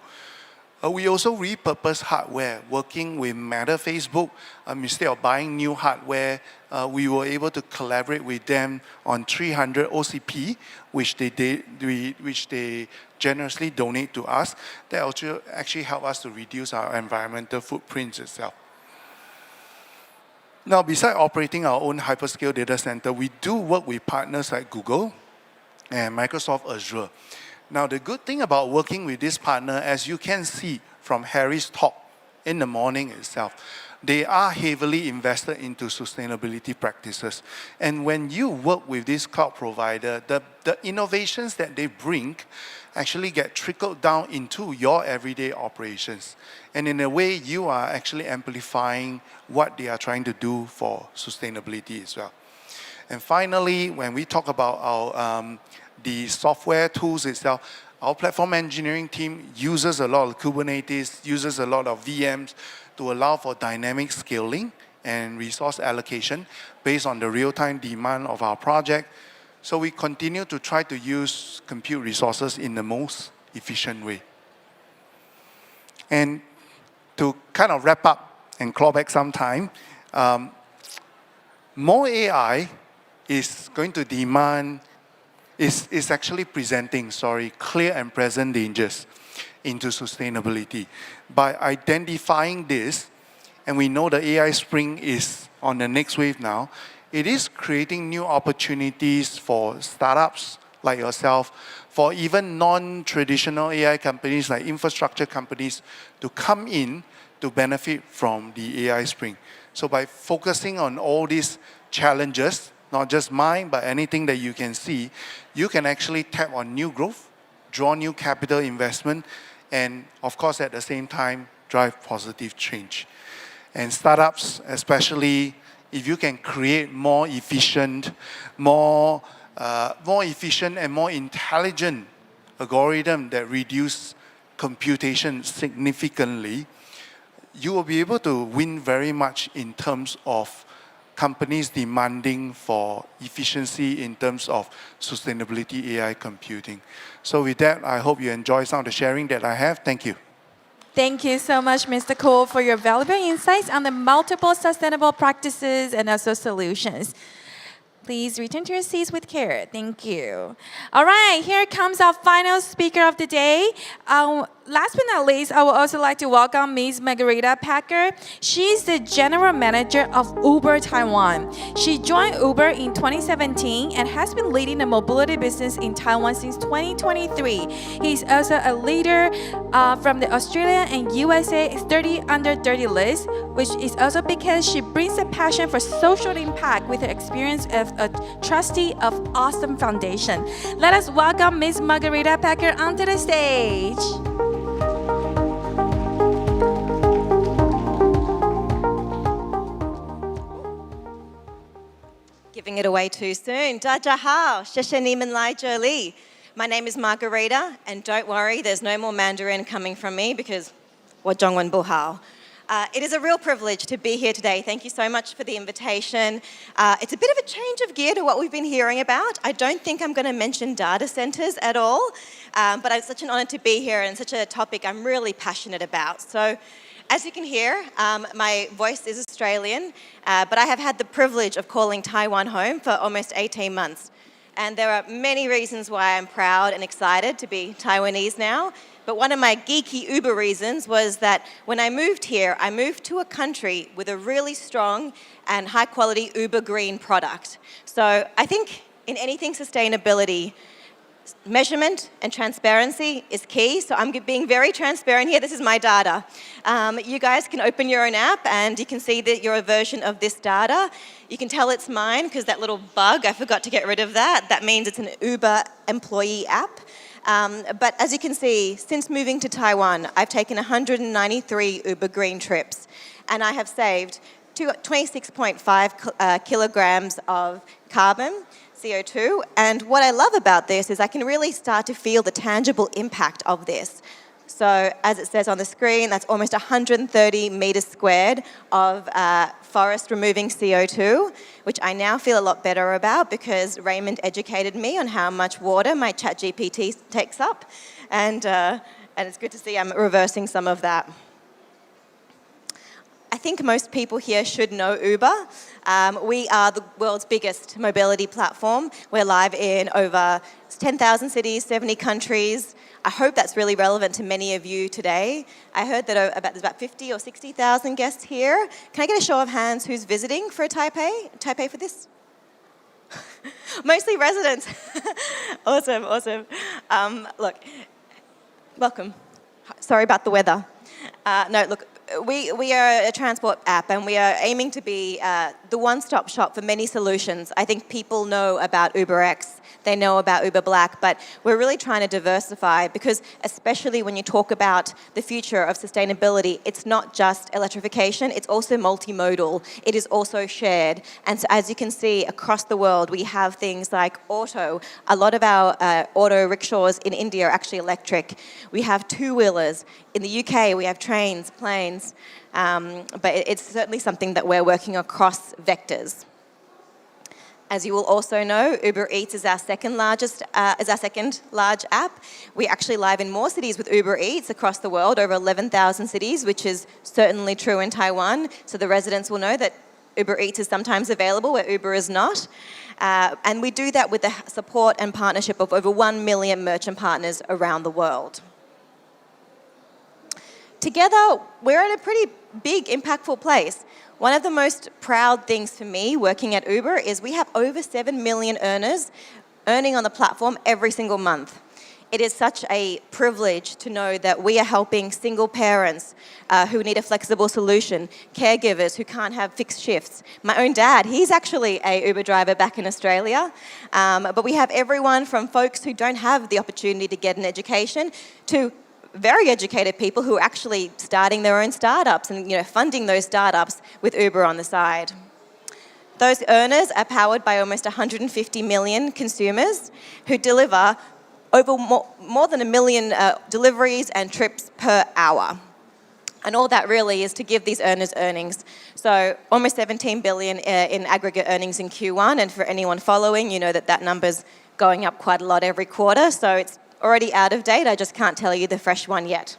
We also repurpose hardware, working with Meta Facebook. Instead of buying new hardware, we were able to collaborate with them on 300 OCP, which they generously donate to us. That also actually help us to reduce our environmental footprints itself. Now, besides operating our own hyperscale data center, we do work with partners like Google and Microsoft Azure. Now, the good thing about working with this partner, as you can see from Harry's talk in the morning itself, they are heavily invested into sustainability practices. And when you work with this cloud provider, the innovations that they bring actually get trickled down into your everyday operations. And in a way, you are actually amplifying what they are trying to do for sustainability as well. And finally, when we talk about our the software tools itself, our platform engineering team uses a lot of Kubernetes, uses a lot of VMs to allow for dynamic scaling and resource allocation based on the real-time demand of our project. So we continue to try to use compute resources in the most efficient way. And to kind of wrap up and claw back some time, more AI is going to demand is actually presenting, clear and present dangers into sustainability. By identifying this, and we know the AI spring is on the next wave now, it is creating new opportunities for startups like yourself, for even non-traditional AI companies like infrastructure companies to come in to benefit from the AI spring. So by focusing on all these challenges, not just mine, but anything that you can see, you can actually tap on new growth, draw new capital investment, and of course at the same time, drive positive change. And startups, especially if you can create more efficient and more intelligent algorithm that reduce computation significantly, you will be able to win very much in terms of companies demanding for efficiency in terms of sustainability AI computing. So with that, I hope you enjoy some of the sharing that I have. Thank you. Thank you so much, Mr. Cole, for your valuable insights on the multiple sustainable practices and also solutions. Please return to your seats with care. Thank you. All right, here comes our final speaker of the day. Last but not least, I would also like to welcome Ms. Margarita Packer. She's the General Manager of Uber Taiwan. She joined Uber in 2017 and has been leading the mobility business in Taiwan since 2023. He's also a leader from the Australia and USA 30 Under 30 list, which is also because she brings a passion for social impact with her experience of a trustee of Awesome Foundation. Let us welcome Ms. Margarita Packer onto the stage. Giving it away too soon. Dajahao, Shishaniman Lai Jolie. My name is Margarita, and don't worry, there's no more Mandarin coming from me because Wajongwan Buhao. It is a real privilege to be here today. Thank you so much for the invitation. It's a bit of a change of gear to what we've been hearing about. I don't think I'm going to mention data centers at all, but it's such an honor to be here and such a topic I'm really passionate about. So, as you can hear, my voice is Australian, but I have had the privilege of calling Taiwan home for almost 18 months. And there are many reasons why I'm proud and excited to be Taiwanese now. But one of my geeky Uber reasons was that when I moved here, I moved to a country with a really strong and high quality Uber green product. So I think in anything sustainability, measurement and transparency is key. So I'm being very transparent here. This is my data. You guys can open your own app and you can see that you're a version of this data. You can tell it's mine because that little bug, I forgot to get rid of that. That means it's an Uber employee app. But as you can see, since moving to Taiwan, I've taken 193 Uber Green trips, and I have saved 26.5 kilograms of carbon, CO2. And what I love about this is I can really start to feel the tangible impact of this. So as it says on the screen, that's almost 130 meters squared of forest removing CO2, which I now feel a lot better about because Raymond educated me on how much water my ChatGPT takes up. And it's good to see I'm reversing some of that. I think most people here should know Uber. We are the world's biggest mobility platform. We're live in over 10,000 cities, 70 countries. I hope that's really relevant to many of you today. I heard that there's about 50 or 60,000 guests here. Can I get a show of hands who's visiting for Taipei for this? Mostly residents. Awesome. Look, welcome. Sorry about the weather. We are a transport app and we are aiming to be the one-stop shop for many solutions. I think people know about UberX, they know about Uber Black, but we're really trying to diversify because especially when you talk about the future of sustainability, it's not just electrification, it's also multimodal, it is also shared. And so as you can see across the world, we have things like auto. A lot of our auto rickshaws in India are actually electric. We have two-wheelers. In the UK, we have trains, planes, but it's certainly something that we're working across vectors. As you will also know, Uber Eats is our second large app. We're actually live in more cities with Uber Eats across the world, over 11,000 cities, which is certainly true in Taiwan. So the residents will know that Uber Eats is sometimes available where Uber is not. And we do that with the support and partnership of over 1 million merchant partners around the world. Together, we're at a pretty big, impactful place. One of the most proud things for me working at Uber is we have over 7 million earners earning on the platform every single month. It is such a privilege to know that we are helping single parents who need a flexible solution, caregivers who can't have fixed shifts. My own dad, he's actually a Uber driver back in Australia. But we have everyone from folks who don't have the opportunity to get an education to very educated people who are actually starting their own startups and funding those startups with Uber on the side. Those earners are powered by almost 150 million consumers who deliver over more than 1 million deliveries and trips per hour. And all that really is to give these earners earnings. So almost 17 billion in aggregate earnings in Q1, and for anyone following, you know that number's going up quite a lot every quarter, so it's already out of date, I just can't tell you the fresh one yet.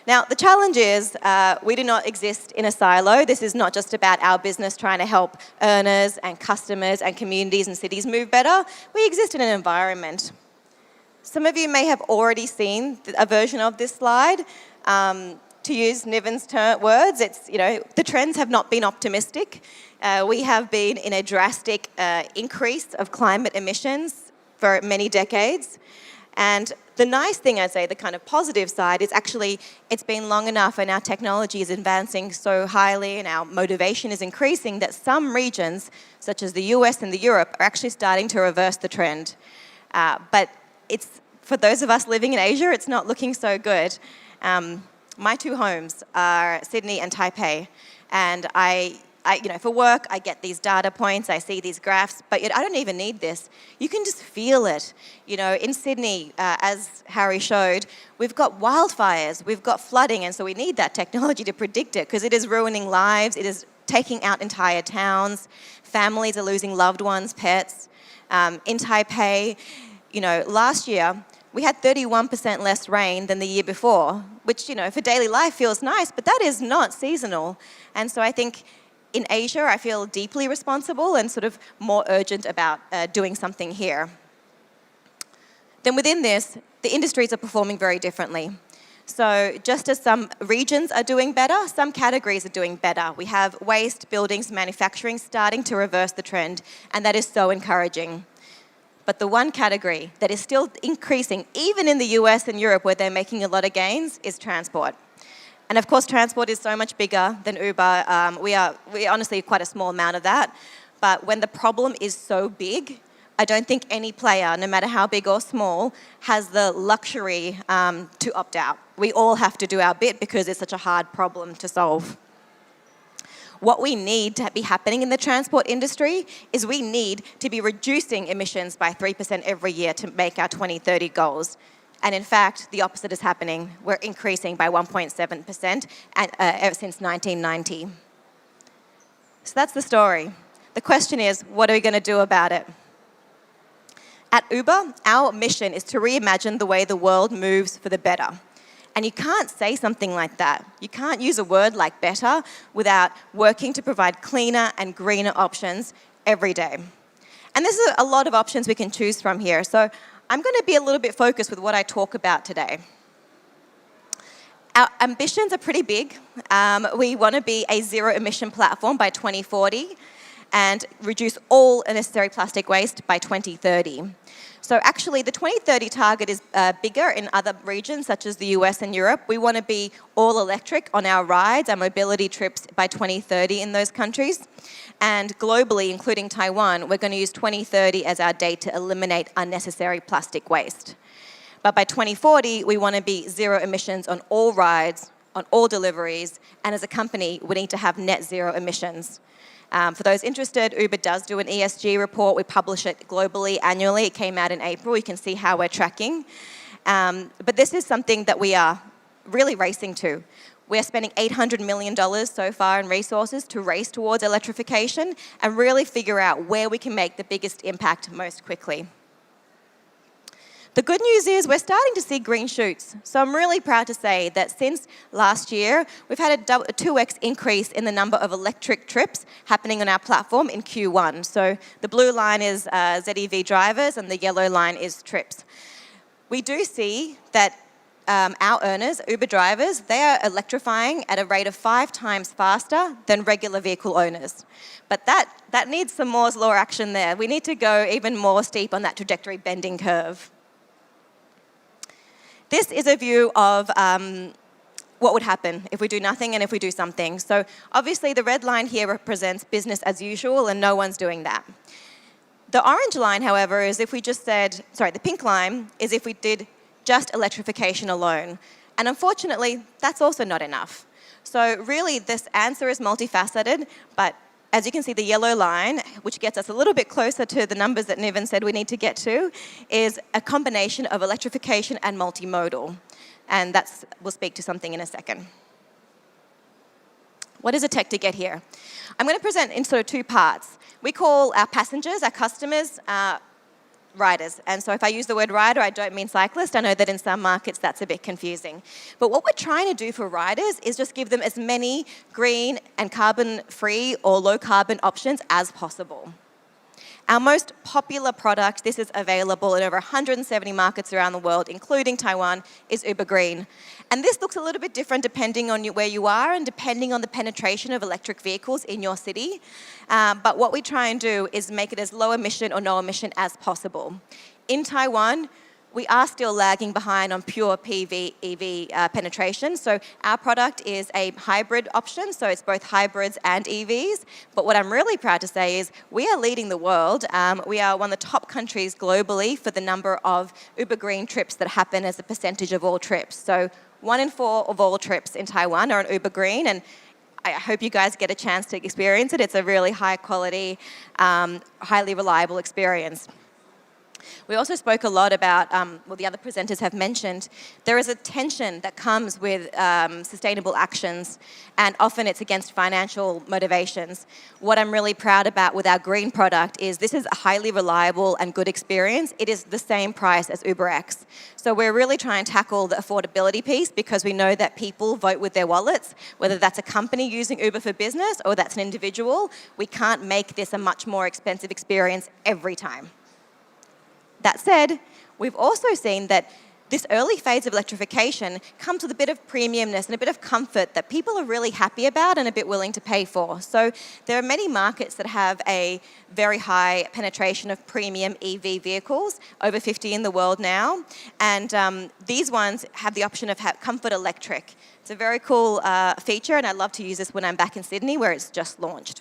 Now, the challenge is we do not exist in a silo. This is not just about our business trying to help earners and customers and communities and cities move better. We exist in an environment. Some of you may have already seen a version of this slide. To use Niven's words, it's, the trends have not been optimistic. We have been in a drastic increase of climate emissions for many decades. And the nice thing, I'd say, the kind of positive side is actually it's been long enough and our technology is advancing so highly and our motivation is increasing that some regions, such as the US and Europe, are actually starting to reverse the trend. But for those of us living in Asia, it's not looking so good. My two homes are Sydney and Taipei, and I for work, I get these data points, I see these graphs, but I don't even need this. You can just feel it. In Sydney, as Harry showed, we've got wildfires, we've got flooding, and so we need that technology to predict it because it is ruining lives, it is taking out entire towns, families are losing loved ones, pets. In Taipei, last year, we had 31% less rain than the year before, which, for daily life feels nice, but that is not seasonal. And so I think in Asia, I feel deeply responsible and sort of more urgent about doing something here. then within this, the industries are performing very differently. So just as some regions are doing better, some categories are doing better. We have waste, buildings, manufacturing starting to reverse the trend, and that is so encouraging. But the one category that is still increasing, even in the US and Europe where they're making a lot of gains, is transport. And of course, transport is so much bigger than Uber. We're honestly quite a small amount of that. But when the problem is so big, I don't think any player, no matter how big or small, has the luxury to opt out. We all have to do our bit because it's such a hard problem to solve. What we need to be happening in the transport industry is we need to be reducing emissions by 3% every year to make our 2030 goals. And in fact, the opposite is happening. We're increasing by 1.7% ever since 1990. So that's the story. The question is, what are we going to do about it? At Uber, our mission is to reimagine the way the world moves for the better. And you can't say something like that. You can't use a word like better without working to provide cleaner and greener options every day. And there's a lot of options we can choose from here. So I'm going to be a little bit focused with what I talk about today. Our ambitions are pretty big. We want to be a zero-emission platform by 2040 and reduce all unnecessary plastic waste by 2030. So actually, the 2030 target is bigger in other regions, such as the US and Europe. We want to be all electric on our rides, our mobility trips by 2030 in those countries. And globally, including Taiwan, we're going to use 2030 as our date to eliminate unnecessary plastic waste. But by 2040, we want to be zero emissions on all rides, on all deliveries, and as a company, we need to have net zero emissions. For those interested, Uber does do an ESG report. We publish it globally annually. It came out in April. You can see how we're tracking. But this is something that we are really racing to. We're spending $800 million so far in resources to race towards electrification and really figure out where we can make the biggest impact most quickly. The good news is we're starting to see green shoots. So I'm really proud to say that since last year, we've had a 2x increase in the number of electric trips happening on our platform in Q1. So the blue line is ZEV drivers and the yellow line is trips. We do see that our earners, Uber drivers, they are electrifying at a rate of 5 times faster than regular vehicle owners. But that needs some Moore's law action there. We need to go even more steep on that trajectory bending curve. This is a view of what would happen if we do nothing and if we do something. So obviously the red line here represents business as usual and no one's doing that. The orange line, however, is if we just said, the pink line is if we did just electrification alone. And unfortunately, that's also not enough. So really this answer is multifaceted, but as you can see, the yellow line, which gets us a little bit closer to the numbers that Niven said we need to get to, is a combination of electrification and multimodal. And we'll speak to something in a second. What does it take to get here? I'm going to present in sort of 2 parts. We call our passengers, our customers, riders. And so if I use the word rider, I don't mean cyclist. I know that in some markets that's a bit confusing. But what we're trying to do for riders is just give them as many green and carbon-free or low-carbon options as possible. Our most popular product, this is available in over 170 markets around the world, including Taiwan, is Uber Green. And this looks a little bit different depending on where you are and depending on the penetration of electric vehicles in your city. But what we try and do is make it as low emission or no emission as possible. In Taiwan, we are still lagging behind on pure PV EV penetration. So our product is a hybrid option, so it's both hybrids and EVs. But what I'm really proud to say is we are leading the world. We are one of the top countries globally for the number of Uber Green trips that happen as a percentage of all trips. So 1 in 4 of all trips in Taiwan are on Uber Green, and I hope you guys get a chance to experience it. It's a really high quality, highly reliable experience. We also spoke a lot about, the other presenters have mentioned, there is a tension that comes with sustainable actions, and often it's against financial motivations. What I'm really proud about with our green product is this is a highly reliable and good experience. It is the same price as UberX. So we're really trying to tackle the affordability piece because we know that people vote with their wallets, whether that's a company using Uber for business or that's an individual. We can't make this a much more expensive experience every time. That said, we've also seen that this early phase of electrification comes with a bit of premiumness and a bit of comfort that people are really happy about and a bit willing to pay for. So there are many markets that have a very high penetration of premium EV vehicles, over 50 in the world now. And these ones have the option of Comfort Electric. It's a very cool feature, and I love to use this when I'm back in Sydney, where it's just launched.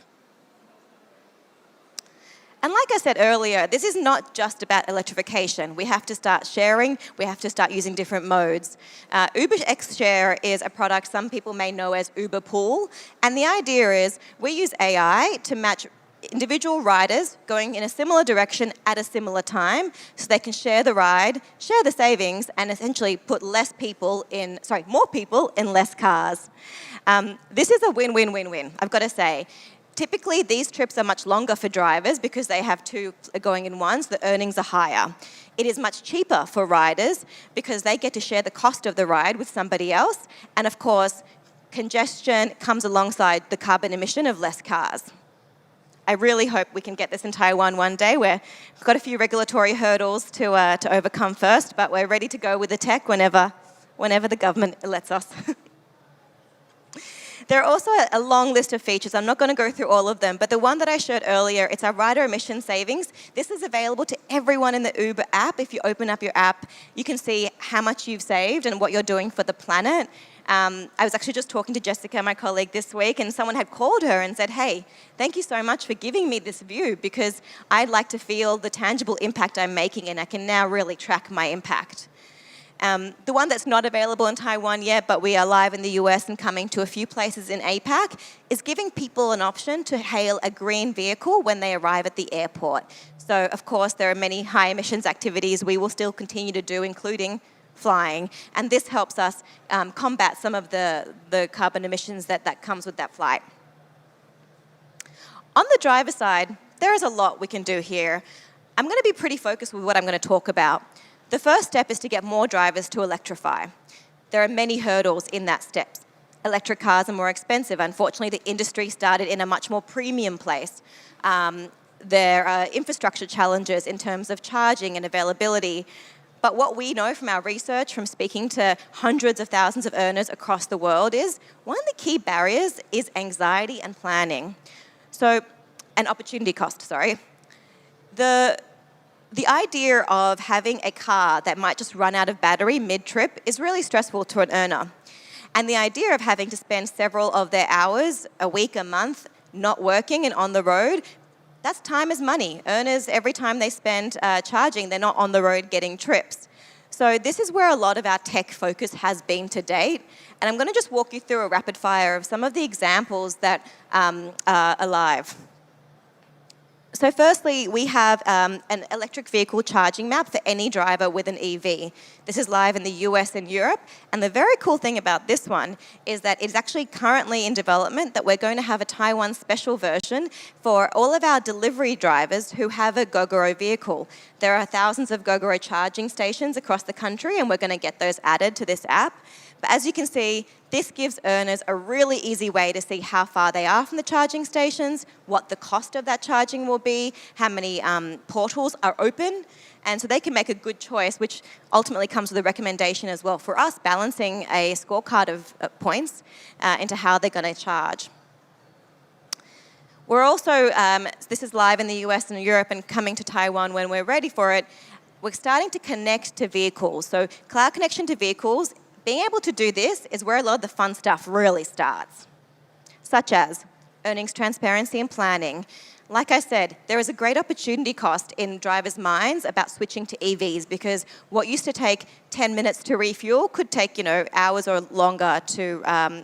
And like I said earlier, this is not just about electrification. We have to start sharing. We have to start using different modes. Uber X Share is a product some people may know as Uber Pool. And the idea is we use AI to match individual riders going in a similar direction at a similar time so they can share the ride, share the savings, and essentially put more people in less cars. This is a win-win-win-win, I've got to say. Typically, these trips are much longer for drivers because they have two going in one, so the earnings are higher. It is much cheaper for riders because they get to share the cost of the ride with somebody else. And of course, congestion comes alongside the carbon emission of less cars. I really hope we can get this in Taiwan one day. We've got a few regulatory hurdles to overcome first, but we're ready to go with the tech whenever the government lets us. There are also a long list of features. I'm not going to go through all of them, but the one that I showed earlier, it's our rider emission savings. This is available to everyone in the Uber app. If you open up your app, you can see how much you've saved and what you're doing for the planet. I was actually just talking to Jessica, my colleague, this week, and someone had called her and said, hey, thank you so much for giving me this view because I'd like to feel the tangible impact I'm making, and I can now really track my impact. The one that's not available in Taiwan yet, but we are live in the US and coming to a few places in APAC, is giving people an option to hail a green vehicle when they arrive at the airport. So, of course, there are many high emissions activities we will still continue to do, including flying, and this helps us combat some of the carbon emissions that comes with that flight. On the driver side, there is a lot we can do here. I'm going to be pretty focused with what I'm going to talk about. The first step is to get more drivers to electrify. There are many hurdles in that step. Electric cars are more expensive. Unfortunately, the industry started in a much more premium place. There are infrastructure challenges in terms of charging and availability. But what we know from our research, from speaking to hundreds of thousands of earners across the world, is one of the key barriers is anxiety and planning. So, and opportunity cost, sorry. The idea of having a car that might just run out of battery mid-trip is really stressful to an earner. And the idea of having to spend several of their hours, a week, a month, not working and on the road, that's time is money. Earners, every time they spend charging, they're not on the road getting trips. So this is where a lot of our tech focus has been to date. And I'm going to just walk you through a rapid fire of some of the examples that are live. So firstly, we have an electric vehicle charging map for any driver with an EV. This is live in the US and Europe. And the very cool thing about this one is that it's actually currently in development that we're going to have a Taiwan special version for all of our delivery drivers who have a Gogoro vehicle. There are thousands of Gogoro charging stations across the country, and we're going to get those added to this app. But as you can see, this gives earners a really easy way to see how far they are from the charging stations, what the cost of that charging will be, how many portals are open, and so they can make a good choice, which ultimately comes with a recommendation as well for us, balancing a scorecard of points into how they're going to charge. We're also, this is live in the US and Europe and coming to Taiwan when we're ready for it, we're starting to connect to vehicles. So cloud connection to vehicles. Being able to do this is where a lot of the fun stuff really starts, such as earnings transparency and planning. Like I said, there is a great opportunity cost in drivers' minds about switching to EVs because what used to take 10 minutes to refuel could take, hours or longer to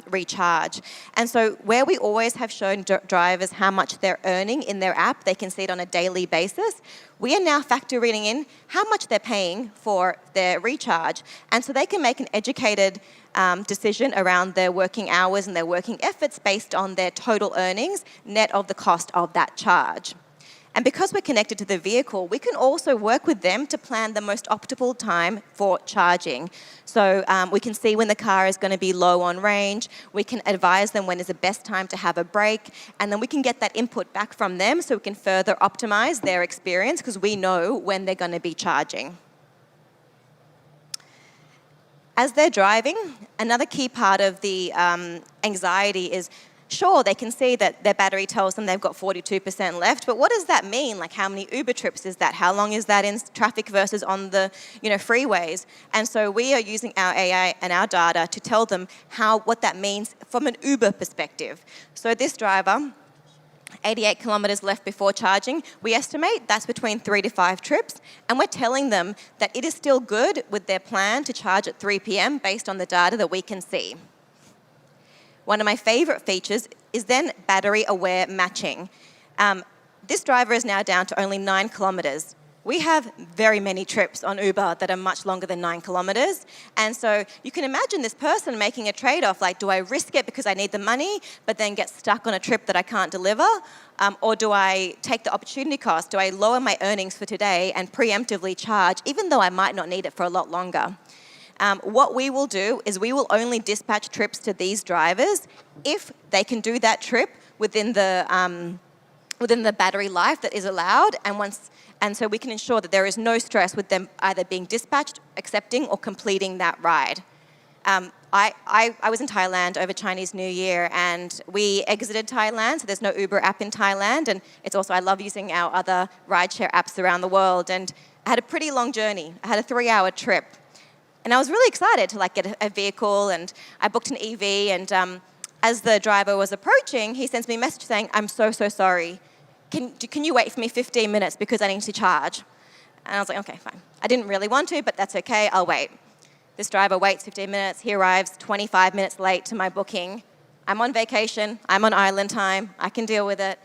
recharge. And so where we always have shown drivers how much they're earning in their app, they can see it on a daily basis, we are now factoring in how much they're paying for their recharge. And so they can make an educated decision around their working hours and their working efforts based on their total earnings, net of the cost of that charge. And because we're connected to the vehicle, we can also work with them to plan the most optimal time for charging. So we can see when the car is going to be low on range, we can advise them when is the best time to have a break, and then we can get that input back from them so we can further optimize their experience because we know when they're going to be charging. As they're driving, another key part of the anxiety is, sure, they can see that their battery tells them they've got 42% left, but what does that mean? Like, how many Uber trips is that? How long is that in traffic versus on the freeways? And so we are using our AI and our data to tell them what that means from an Uber perspective. So this driver, 88 kilometers left before charging, we estimate that's between 3 to 5 trips, and we're telling them that it is still good with their plan to charge at 3 p.m. based on the data that we can see. One of my favorite features is then battery-aware matching. This driver is now down to only 9 kilometers. We have very many trips on Uber that are much longer than 9 kilometers. And so you can imagine this person making a trade-off, like, do I risk it because I need the money, but then get stuck on a trip that I can't deliver? Or do I take the opportunity cost? Do I lower my earnings for today and preemptively charge, even though I might not need it for a lot longer? What we will do is we will only dispatch trips to these drivers if they can do that trip within the battery life that is allowed, and so we can ensure that there is no stress with them either being dispatched, accepting, or completing that ride. I was in Thailand over Chinese New Year, and we exited Thailand, so there's no Uber app in Thailand, and it's also, I love using our other rideshare apps around the world, and I had a pretty long journey. I had a 3-hour trip. And I was really excited to get a vehicle, and I booked an EV, and as the driver was approaching, he sends me a message saying, I'm so sorry. Can you wait for me 15 minutes because I need to charge? And I was like, okay, fine. I didn't really want to, but that's okay, I'll wait. This driver waits 15 minutes, he arrives 25 minutes late to my booking. I'm on vacation, I'm on island time, I can deal with it.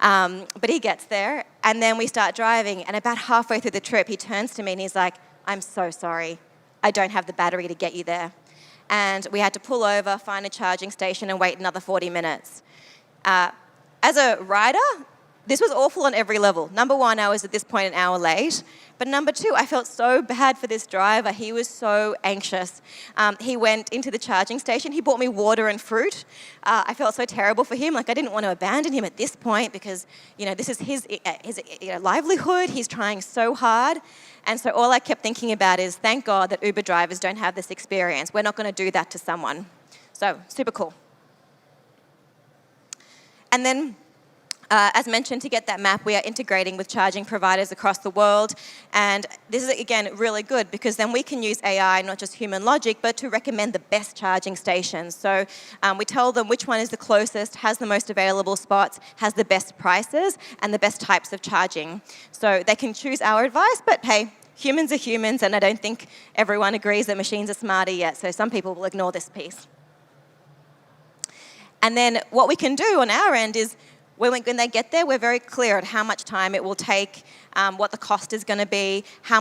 But he gets there, and then we start driving, and about halfway through the trip, he turns to me and he's like, I'm so sorry. I don't have the battery to get you there. And we had to pull over, find a charging station, and wait another 40 minutes. As a rider, this was awful on every level. Number one, I was at this point an hour late. But number two, I felt so bad for this driver. He was so anxious. He went into the charging station. He bought me water and fruit. I felt so terrible for him. I didn't want to abandon him at this point because, this is his livelihood. He's trying so hard. And so all I kept thinking about is, thank God that Uber drivers don't have this experience. We're not going to do that to someone. So, super cool. And then, as mentioned, to get that map, we are integrating with charging providers across the world. And this is, again, really good because then we can use AI, not just human logic, but to recommend the best charging stations. So we tell them which one is the closest, has the most available spots, has the best prices, and the best types of charging. So they can choose our advice, but hey, humans are humans, and I don't think everyone agrees that machines are smarter yet. So some people will ignore this piece. And then what we can do on our end is, when they get there, we're very clear on how much time it will take, what the cost is going to be, how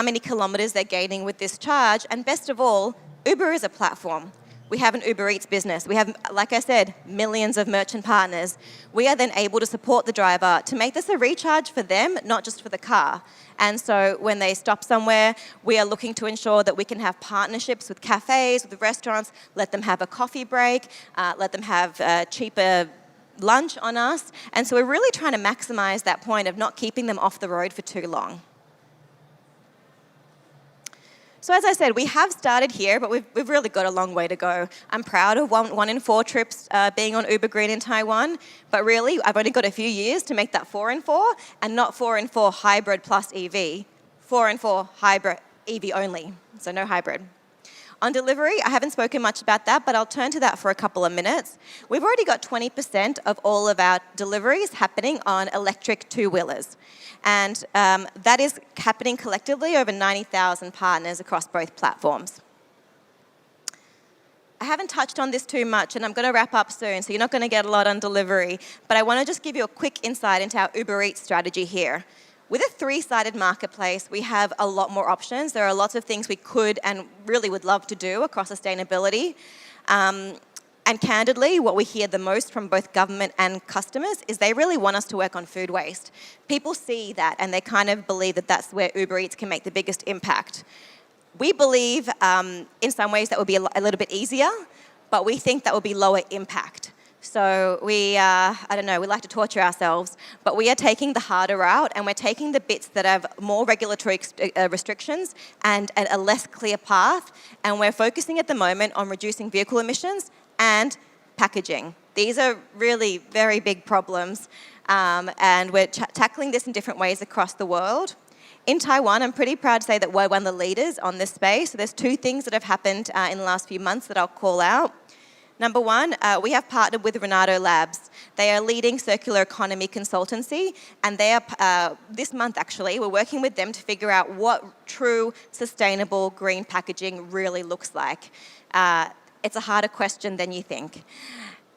many kilometers they're gaining with this charge, and best of all, Uber is a platform. We have an Uber Eats business. We have, like I said, millions of merchant partners. We are then able to support the driver to make this a recharge for them, not just for the car. And so when they stop somewhere, we are looking to ensure that we can have partnerships with cafes, with restaurants, let them have a coffee break, let them have cheaper lunch on us. And so we're really trying to maximize that point of not keeping them off the road for too long. So as I said, we have started here, but we've really got a long way to go. I'm proud of one in 4 trips being on Uber Green in Taiwan, but really, I've only got a few years to make that 4 in 4, and not 4 in 4 hybrid plus EV, 4 in 4 hybrid EV only, so no hybrid. On delivery, I haven't spoken much about that, but I'll turn to that for a couple of minutes. We've already got 20% of all of our deliveries happening on electric 2-wheelers. And that is happening collectively over 90,000 partners across both platforms. I haven't touched on this too much, and I'm going to wrap up soon, so you're not going to get a lot on delivery. But I want to just give you a quick insight into our Uber Eats strategy here. With a 3-sided marketplace, we have a lot more options. There are lots of things we could and really would love to do across sustainability. And candidly, what we hear the most from both government and customers is they really want us to work on food waste. People see that, and they kind of believe that that's where Uber Eats can make the biggest impact. We believe in some ways that would be a little bit easier, but we think that would be lower impact. So we, I don't know, we like to torture ourselves, but we are taking the harder route and we're taking the bits that have more regulatory restrictions and a less clear path, and we're focusing at the moment on reducing vehicle emissions and packaging. These are really very big problems, and we're tackling this in different ways across the world. In Taiwan, I'm pretty proud to say that we're one of the leaders on this space. So there's two things that have happened in the last few months that I'll call out. Number one, we have partnered with Renato Labs. They are a leading circular economy consultancy, and they are, this month actually, we're working with them to figure out what true sustainable green packaging really looks like. It's a harder question than you think.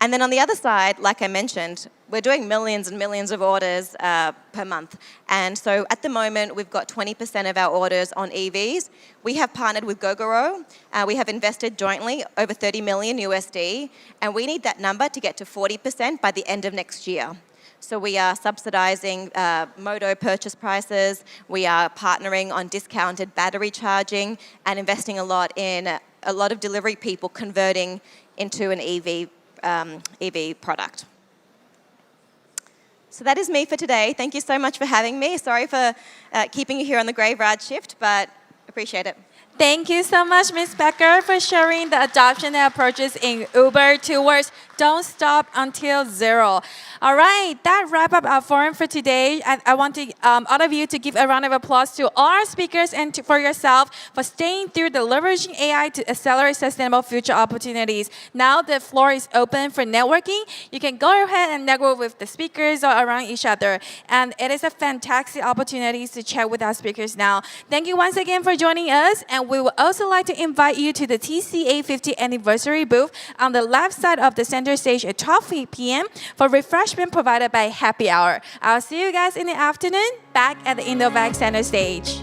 And then on the other side, like I mentioned, we're doing millions and millions of orders per month. And so at the moment, we've got 20% of our orders on EVs. We have partnered with Gogoro. We have invested jointly over 30 million USD. And we need that number to get to 40% by the end of next year. So we are subsidizing moto purchase prices. We are partnering on discounted battery charging and investing a lot in a lot of delivery people converting into an EV product. So that is me for today. Thank you so much for having me. Sorry for keeping you here on the graveyard shift, but appreciate it. Thank you so much, Ms. Becker, for sharing the adoption approaches in Uber towards don't stop until zero. All right, that wraps up our forum for today. I want to, all of you to give a round of applause to all our speakers and for yourself for staying through the leveraging AI to accelerate sustainable future opportunities. Now the floor is open for networking. You can go ahead and network with the speakers or around each other. And it is a fantastic opportunity to chat with our speakers now. Thank you once again for joining us. And we would also like to invite you to the TCA 50th anniversary booth on the left side of the center stage at 12 p.m. for refreshment provided by Happy Hour. I'll see you guys in the afternoon back at the InnoVEX center stage.